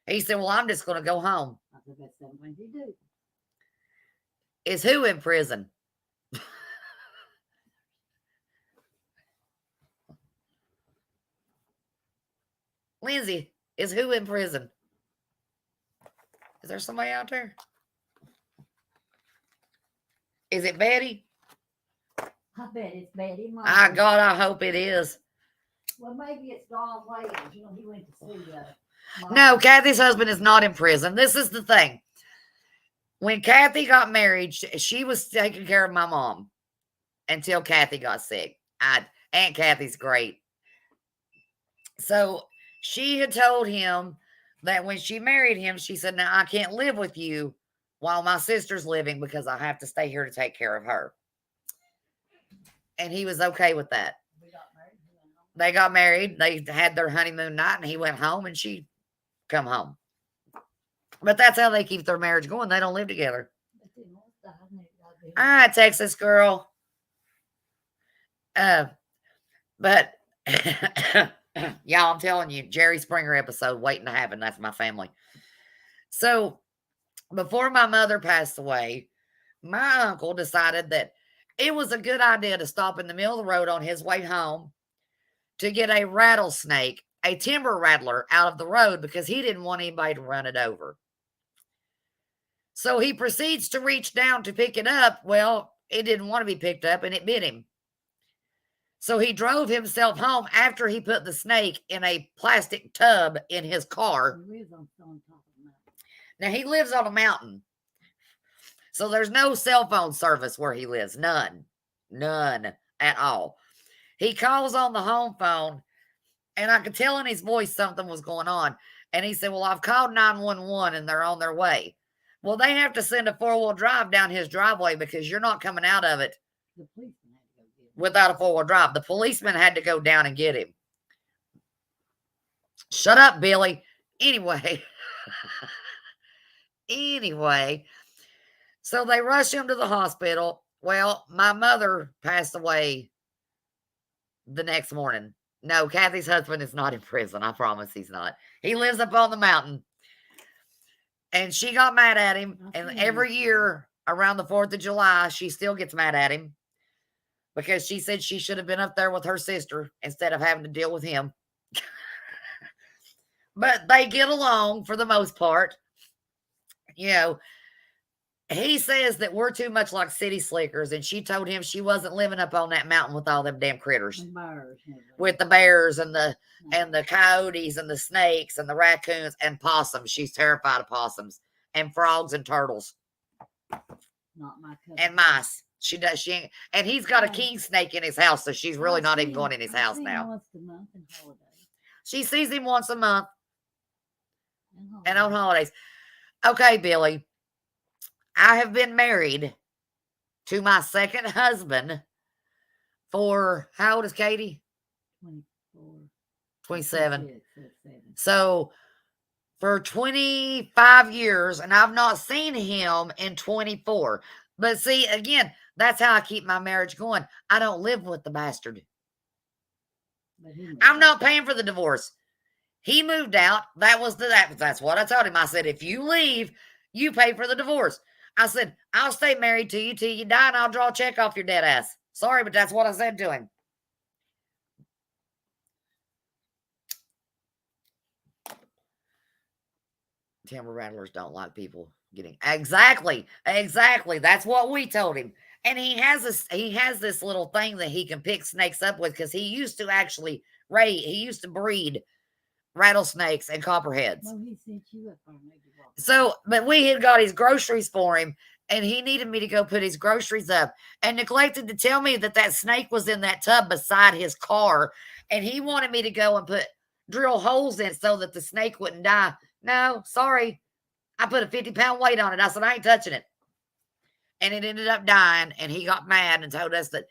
He said, well, I'm just going to go home. I said, that's something you do. Is who in prison? Lindsay, is who in prison? Is there somebody out there? Is it Betty? I bet it's Betty. Ah, God, I hope it is. Well, maybe it's Don Wales. You know, he went to see No, Kathy's husband is not in prison. This is the thing. When Kathy got married, she was taking care of my mom until Kathy got sick. Aunt Kathy's great. So she had told him that when she married him, she said, now I can't live with you while my sister's living because I have to stay here to take care of her. And he was okay with that. They got married. They had their honeymoon night, and he went home, and she come home. But that's how they keep their marriage going. They don't live together. All right, Texas girl. But y'all, I'm telling you, Jerry Springer episode waiting to happen. That's my family. So before my mother passed away, my uncle decided that it was a good idea to stop in the middle of the road on his way home to get a rattlesnake, a timber rattler, out of the road because he didn't want anybody to run it over. So he proceeds to reach down to pick it up. Well, it didn't want to be picked up, and it bit him. So he drove himself home after he put the snake in a plastic tub in his car. Now, he lives on a mountain. So there's no cell phone service where he lives. None. None at all. He calls on the home phone, and I could tell in his voice something was going on. And he said, well, I've called 911, and they're on their way. Well, they have to send a four-wheel drive down his driveway because you're not coming out of it without a four-wheel drive. The policeman had to go down and get him. Shut up, Billy. Anyway. So they rushed him to the hospital. Well, my mother passed away the next morning. No, Kathy's husband is not in prison. I promise he's not. He lives up on the mountain. And she got mad at him. And every year around the 4th of July, she still gets mad at him because she said she should have been up there with her sister instead of having to deal with him. But they get along for the most part. You know, he says that we're too much like city slickers, and she told him she wasn't living up on that mountain with all them damn critters. With the bears and the coyotes and the snakes and the raccoons and possums. She's terrified of possums and frogs and turtles. Not my cousin. And mice. She does. And he's got a king snake in his house, so she's really not even going in his house now. Once a month in holidays. She sees him once a month and on holidays. Okay, Billy. I have been married to my second husband for, how old is Katie? 24. 27. So for 25 years, and I've not seen him in 24. But see, again, that's how I keep my marriage going. I don't live with the bastard. I'm not paying for the divorce. He moved out. That's what I told him. I said, if you leave, you pay for the divorce. I said, I'll stay married to you till you die, and I'll draw a check off your dead ass. Sorry, but that's what I said to him. Timber rattlers don't like people getting exactly. That's what we told him. And he has this little thing that he can pick snakes up with because he used to actually he used to breed rattlesnakes and copperheads. Well, he sent you up there, maybe walk. So, but we had got his groceries for him, and he needed me to go put his groceries up, and neglected to tell me that that snake was in that tub beside his car, and he wanted me to go and drill holes in so that the snake wouldn't die. No, sorry, I put a 50-pound weight on it. I said I ain't touching it, and it ended up dying. And he got mad and told us that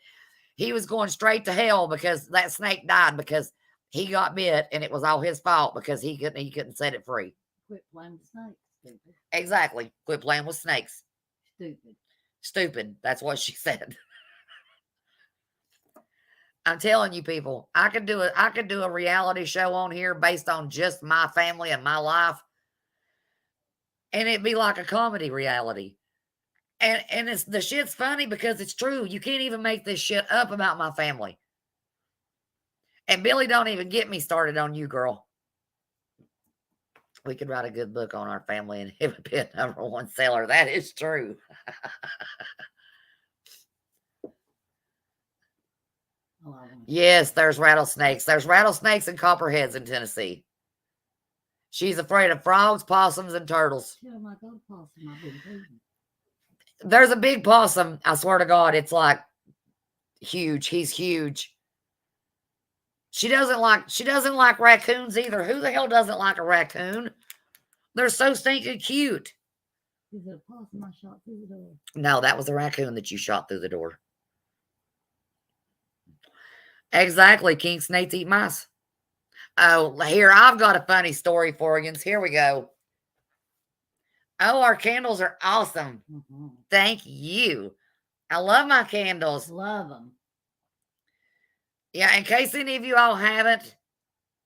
he was going straight to hell because that snake died because he got bit, and it was all his fault because he couldn't set it free. Quit playing with snakes, stupid. Exactly. Quit playing with snakes. Stupid. Stupid. That's what she said. I'm telling you, people, I could do a reality show on here based on just my family and my life. And it'd be like a comedy reality. And it's the shit's funny because it's true. You can't even make this shit up about my family. And Billy, don't even get me started on you, girl. We could write a good book on our family and it would be a #1 seller. That is true. Yes, there's rattlesnakes. There's rattlesnakes and copperheads in Tennessee. She's afraid of frogs, possums, and turtles. There's a big possum. I swear to God, it's like huge. He's huge. She doesn't like raccoons either. Who the hell doesn't like a raccoon? They're so stinking cute. Is it a possum I shot through the door? No, that was a raccoon that you shot through the door. Exactly. King snakes eat mice. Oh, here, I've got a funny story for you. Here we go. Oh, our candles are awesome. Mm-hmm. Thank you. I love my candles. Love them. Yeah, in case any of you all haven't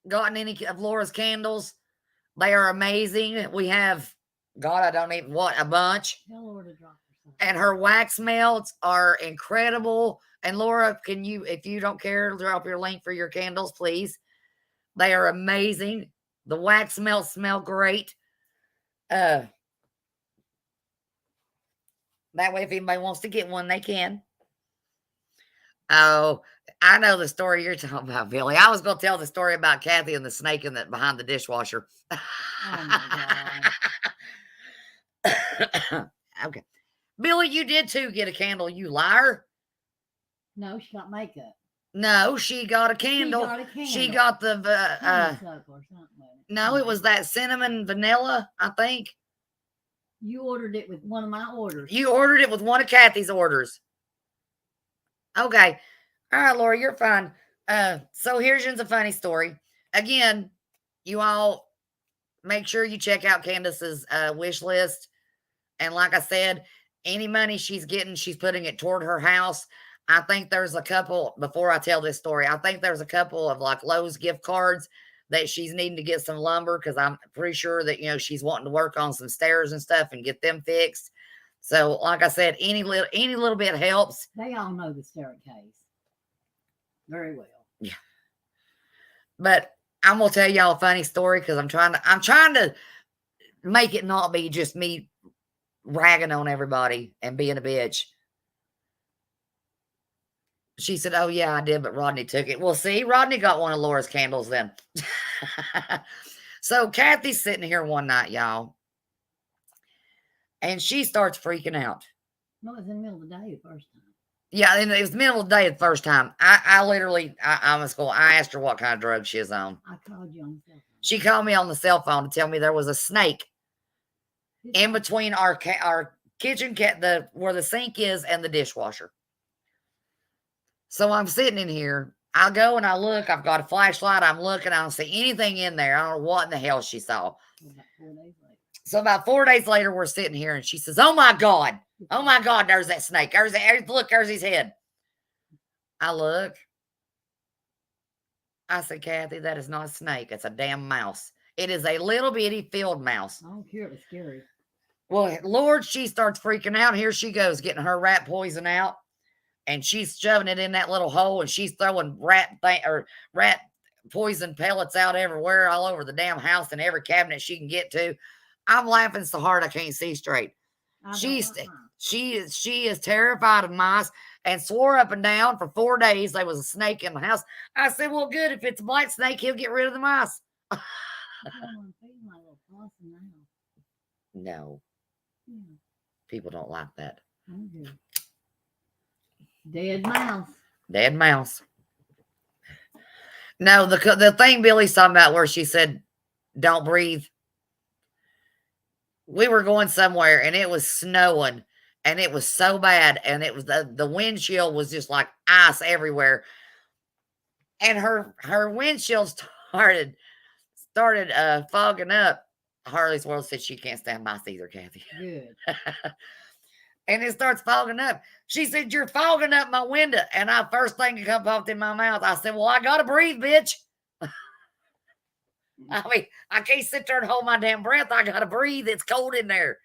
gotten any of Laura's candles, they are amazing. We have, God, I don't even, a bunch. Tell Laura to drop her. And her wax melts are incredible. And Laura, can you, if you don't care, drop your link for your candles, please. They are amazing. The wax melts smell great. That way, if anybody wants to get one, they can. Oh, I know the story you're talking about, Billy. I was going to tell the story about Kathy and the snake behind the dishwasher. Oh, my God. Okay. Billy, you did too get a candle, you liar. No, she got makeup. No, she got a candle. She got the no, it was that cinnamon vanilla, I think. You ordered it with one of my orders. You ordered it with one of Kathy's orders. Okay. All right, Laura, you're fine. So here's a funny story. Again, you all make sure you check out Candus's wish list. And like I said, any money she's getting, she's putting it toward her house. I think there's a couple, before I tell this story, I think there's a couple of like Lowe's gift cards that she's needing to get some lumber because I'm pretty sure that, she's wanting to work on some stairs and stuff and get them fixed. So like I said, any little bit helps. They all know the staircase very well. Yeah. But I'm going to tell y'all a funny story because I'm trying to make it not be just me ragging on everybody and being a bitch. She said, oh, yeah, I did, but Rodney took it. Well, see, Rodney got one of Laura's candles then. So Kathy's sitting here one night, y'all, and she starts freaking out. No, it was in the middle of the day the first time. Yeah, and it was the middle of the day the first time. I asked her what kind of drug she is on. I called you on the cell phone. She called me on the cell phone to tell me there was a snake in between our kitchen, where the sink is, and the dishwasher. So I'm sitting in here. I go and I look. I've got a flashlight. I'm looking. I don't see anything in there. I don't know what in the hell she saw. About 4 days later, we're sitting here and she says, oh my God, there's that snake. Look, there's his head. I look. I said, Kathy, that is not a snake. It's a damn mouse. It is a little bitty field mouse. I don't care. It was scary. Well, Lord, she starts freaking out. Here she goes, getting her rat poison out. And she's shoving it in that little hole, and she's throwing rat poison pellets out everywhere, all over the damn house and every cabinet she can get to. I'm laughing so hard I can't see straight. She is terrified of mice and swore up and down for 4 days there was a snake in the house. I said, well, good. If it's a black snake, he'll get rid of the mice. No. Yeah. People don't like that. Okay. Dead mouse. Dead mouse. No, the thing Billy's talking about where she said, don't breathe. We were going somewhere and it was snowing and it was so bad. And it was the windshield was just like ice everywhere. And her windshield started fogging up. Harley's World said she can't stand mice either, Kathy. Good. And it starts fogging up. She said, you're fogging up my window. And first thing that comes off in my mouth, I said, well, I got to breathe, bitch. I mean, I can't sit there and hold my damn breath. I got to breathe. It's cold in there.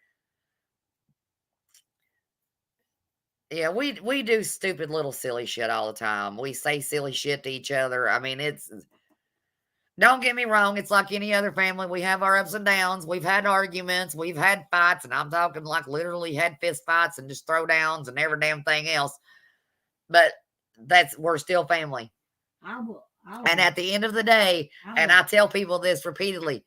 Yeah, we do stupid little silly shit all the time. We say silly shit to each other. I mean, don't get me wrong. It's like any other family. We have our ups and downs. We've had arguments. We've had fights. And I'm talking like literally had fist fights and just throwdowns and every damn thing else. But we're still family. And at the end of the day, and I tell people this repeatedly,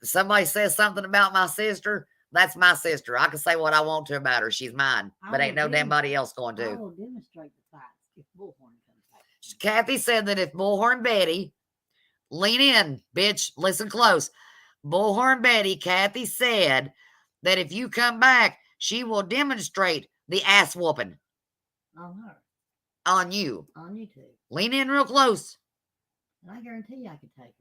somebody says something about my sister, that's my sister. I can say what I want to about her. She's mine. But ain't no damn body else going to. I will demonstrate the facts if Bullhorn comes back. Kathy said that if Bullhorn Betty, lean in, bitch, listen close. Bullhorn Betty, Kathy said that if you come back, she will demonstrate the ass whooping. On her. On you. On you too. Lean in real close. And I guarantee you I could take her.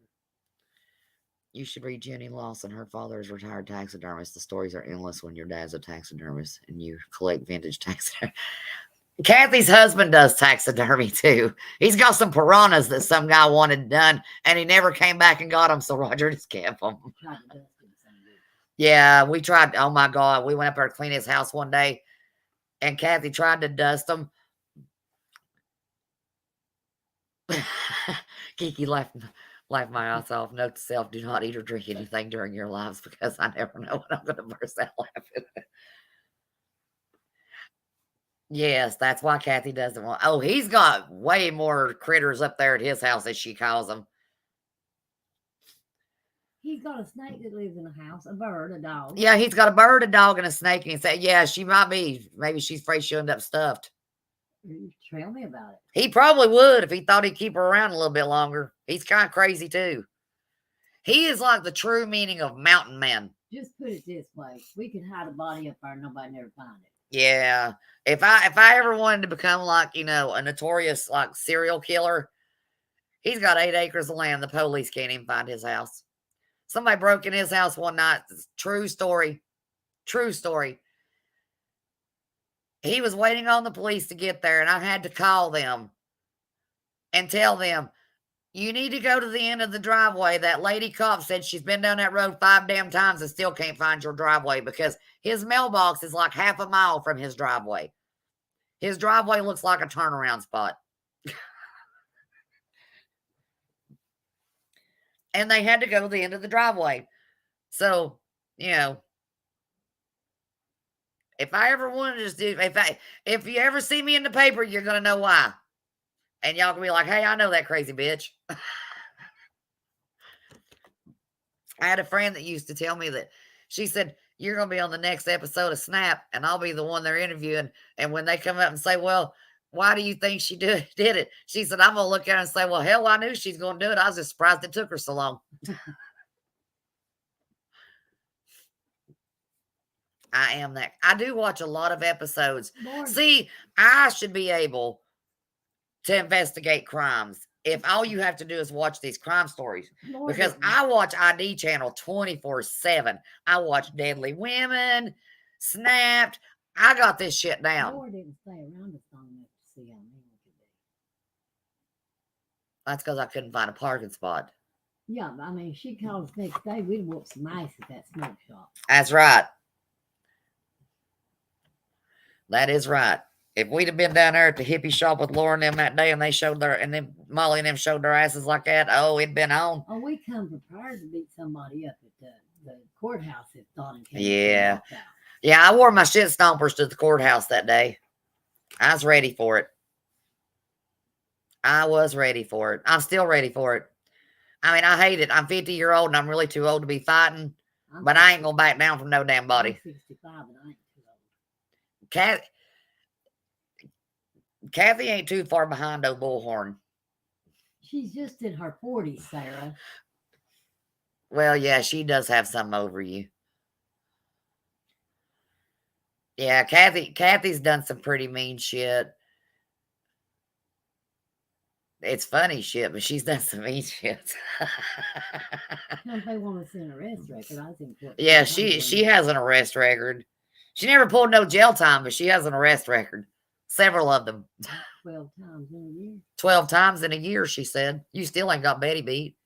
You should read Jenny Lawson. Her father is a retired taxidermist. The stories are endless when your dad's a taxidermist and you collect vintage taxidermy. Kathy's husband does taxidermy too. He's got some piranhas that some guy wanted done and he never came back and got them, so Roger just kept them. Yeah, we tried. Oh my God. We went up there to clean his house one day and Kathy tried to dust them. Kiki laughed my ass off. Note to self, do not eat or drink anything during your lives because I never know when I'm going to burst out laughing. Yes, that's why Kathy doesn't want. Oh, he's got way more critters up there at his house, as she calls them. He's got a snake that lives in a house, a bird, a dog. Yeah, he's got a bird, a dog, and a snake. And he said, yeah, she might be. Maybe she's afraid she'll end up stuffed. Tell me about it. He probably would if he thought he'd keep her around a little bit longer. He's kind of crazy too. He is like the true meaning of mountain man. Just put it this way: we could hide a body up there, and nobody never find it. Yeah, if I ever wanted to become like a notorious like serial killer, he's got 8 acres of land. The police can't even find his house. Somebody broke in his house one night. True story. True story. He was waiting on the police to get there, and I had to call them and tell them, you need to go to the end of the driveway. That lady cop said she's been down that road 5 damn times and still can't find your driveway because his mailbox is like half a mile from his driveway. His driveway looks like a turnaround spot. And they had to go to the end of the driveway. So, if I ever wanted to just do, if you ever see me in the paper, you're going to know why. And y'all can be like, hey, I know that crazy bitch. I had a friend that used to tell me that she said, you're going to be on the next episode of Snap and I'll be the one they're interviewing. And when they come up and say, well, why do you think she did it? She said, I'm going to look at her and say, well, hell, I knew she's going to do it. I was just surprised it took her so long. I am that. I do watch a lot of episodes. Lord. See, I should be able to investigate crimes if all you have to do is watch these crime stories. Lord, because I watch ID channel 24/7. I watch Deadly Women, Snapped. I got this shit down. Lord didn't stay around us long enough to see how mean it could be. That's because I couldn't find a parking spot. Yeah, I mean, she called us next day. We'd whoop some ice at that smoke shop. That's right. That is right. If we'd have been down there at the hippie shop with Laura and them that day and they showed and then Molly and them showed their asses like that, oh, it'd been on. Oh, we come prepared to beat somebody up at the courthouse if Don and Candace Yeah. walked out. Yeah, I wore my shit stompers to the courthouse that day. I was ready for it. I was ready for it. I'm still ready for it. I mean, I hate it. I'm 50-year-old and I'm really too old to be fighting, but I ain't gonna back down from no damn body. I'm 65 and I ain't too old. Kathy ain't too far behind old Bullhorn. She's just in her 40s, Sarah. Well, yeah, she does have something over you. Yeah, Kathy's done some pretty mean shit. It's funny shit, but she's done some mean shit. If they want to see an arrest record, I think. Yeah, she has an arrest record. She never pulled no jail time, but she has an arrest record. Several of them. 12 times in a year. 12 times in a year, she said. You still ain't got Betty beat.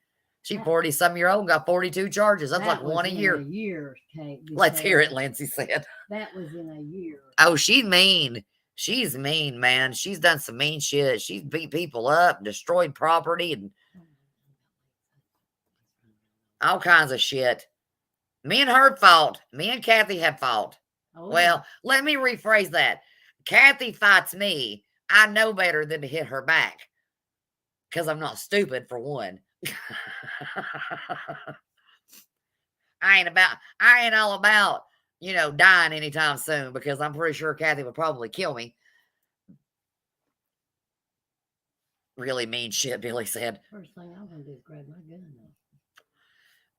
She 40-some-year-old, got 42 charges. That's like one a year. Kate. Let's hear it, Lindsay said. That was in a year. Oh, she's mean. She's mean, man. She's done some mean shit. She's beat people up, destroyed property, and all kinds of shit. Me and her fought. Me and Kathy have fought. Oh, well, let me rephrase that. Kathy fights me. I know better than to hit her back. Because I'm not stupid, for one. I ain't all about, dying anytime soon, because I'm pretty sure Kathy would probably kill me. Really mean shit, Billy said. First thing I'm going to do is grab my gun now.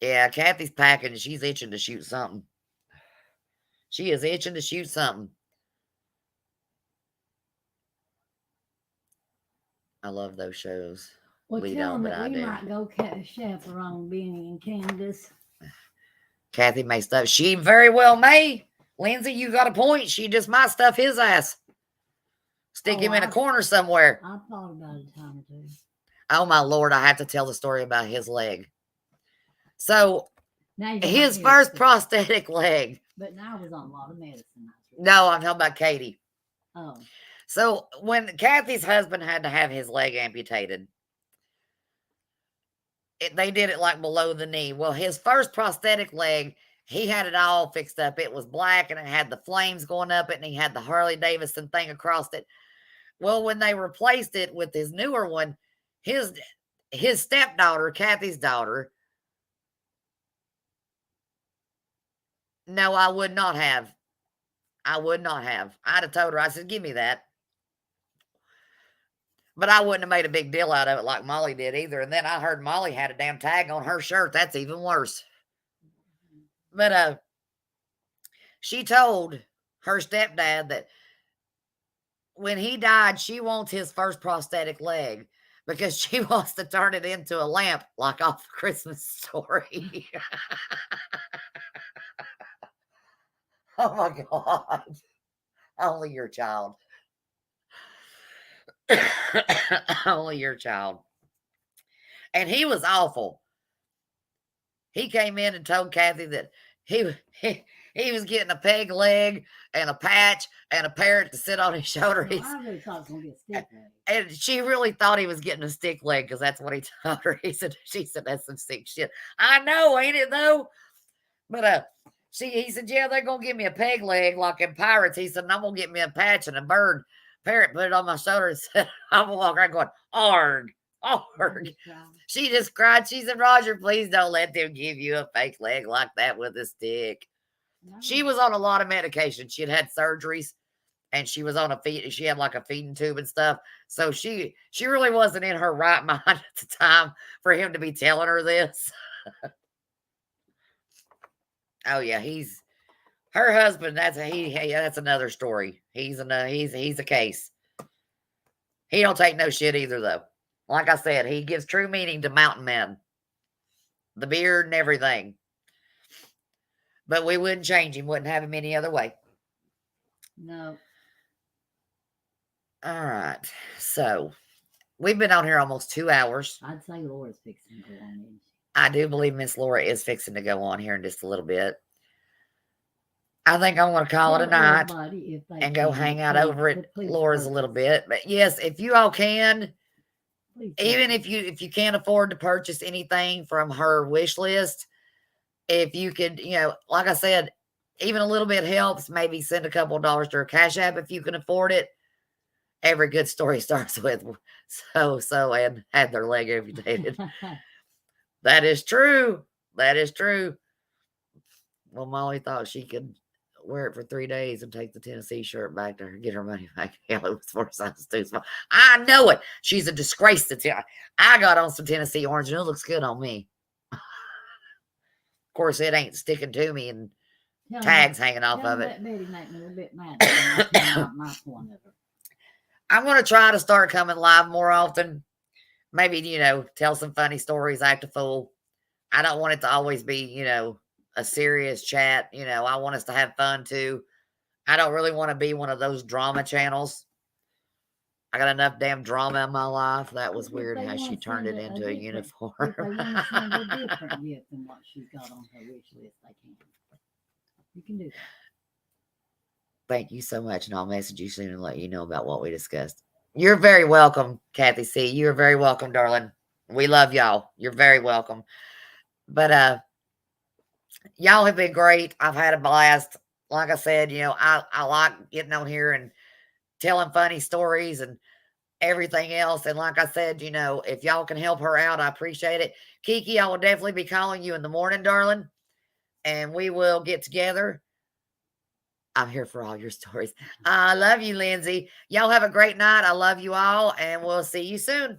Yeah, Kathy's packing and she's itching to shoot something. She is itching to shoot something. I love those shows. Well, tell them that we might go chaperone Benny and Candus. Kathy may stuff. She very well may. Lindsay, you got a point. She just might stuff his ass. Stick him in a corner somewhere. I thought about it a time or two. Oh, my Lord. I have to tell the story about his leg. So, his first prosthetic leg. But now I was on a lot of medicine. No, I'm talking about Katie. Oh. So, when Kathy's husband had to have his leg amputated, they did it like below the knee. Well, his first prosthetic leg, he had it all fixed up. It was black and it had the flames going up it and he had the Harley Davidson thing across it. Well, when they replaced it with his newer one, his stepdaughter, Kathy's daughter, no, I would not have. I would not have. I'd have told her, I said, give me that. But I wouldn't have made a big deal out of it like Molly did either. And then I heard Molly had a damn tag on her shirt. That's even worse. But she told her stepdad that when he died, she wants his first prosthetic leg because she wants to turn it into a lamp like off a Christmas Story. Oh, my God. Only your child. Only your child. And he was awful. He came in and told Kathy that he was getting a peg leg and a patch and a parrot to sit on his shoulder. No, I really thought it was going to be a stick leg. And she really thought he was getting a stick leg because that's what he told her. She said, that's some sick shit. I know, ain't it though? But he said, yeah, they're going to give me a peg leg like in Pirates. He said, and I'm going to get me a patch and a bird. Parrot put it on my shoulder and said, I'm walking around going, arg, arg. She just cried. She said, Roger, please don't let them give you a fake leg like that with a stick. No. She was on a lot of medication. She had surgeries and she was on she had like a feeding tube and stuff. So she really wasn't in her right mind at the time for him to be telling her this. Oh yeah, her husband. That's another story. He's a case. He don't take no shit either though. Like I said, he gives true meaning to mountain men. The beard and everything. But we wouldn't change him. Wouldn't have him any other way. No. All right. So we've been on here almost 2 hours. I'd say Laura's fixing to go on. I do believe Miss Laura is fixing to go on here in just a little bit. I think I'm going to call it a night and go hang out over at Laura's a little bit. But yes, if you all can, even if you can't afford to purchase anything from her wish list, if you could, like I said, even a little bit helps. Maybe send a couple of dollars to her Cash App if you can afford it. Every good story starts with so and had their leg amputated. That is true. That is true. Well, Molly thought she could wear it for 3 days and take the Tennessee shirt back to her, get her money back. Yeah, it was 4 sizes too small. I know it. She's a disgrace to tell. I got on some Tennessee orange and it looks good on me. Of course, it ain't sticking to me and tags hanging off of it. Let Betty make me a little bit mad. My point of her. I'm going to try to start coming live more often. Maybe, tell some funny stories, act a fool. I don't want it to always be, a serious chat. I want us to have fun too. I don't really want to be one of those drama channels. I got enough damn drama in my life. That was weird how she turned it into a uniform. If they want to send a different gift than what she's got on her wish list, they can. You can do that. Thank you so much, and I'll message you soon and let you know about what we discussed. You're very welcome, Kathy C. You're very welcome, darling. We love y'all. You're very welcome. But y'all have been great. I've had a blast. Like I said, I like getting on here and telling funny stories and everything else. And like I said, if y'all can help her out, I appreciate it. Kiki, I will definitely be calling you in the morning, darling, and we will get together. I'm here for all your stories. I love you, Lindsay. Y'all have a great night. I love you all, and we'll see you soon.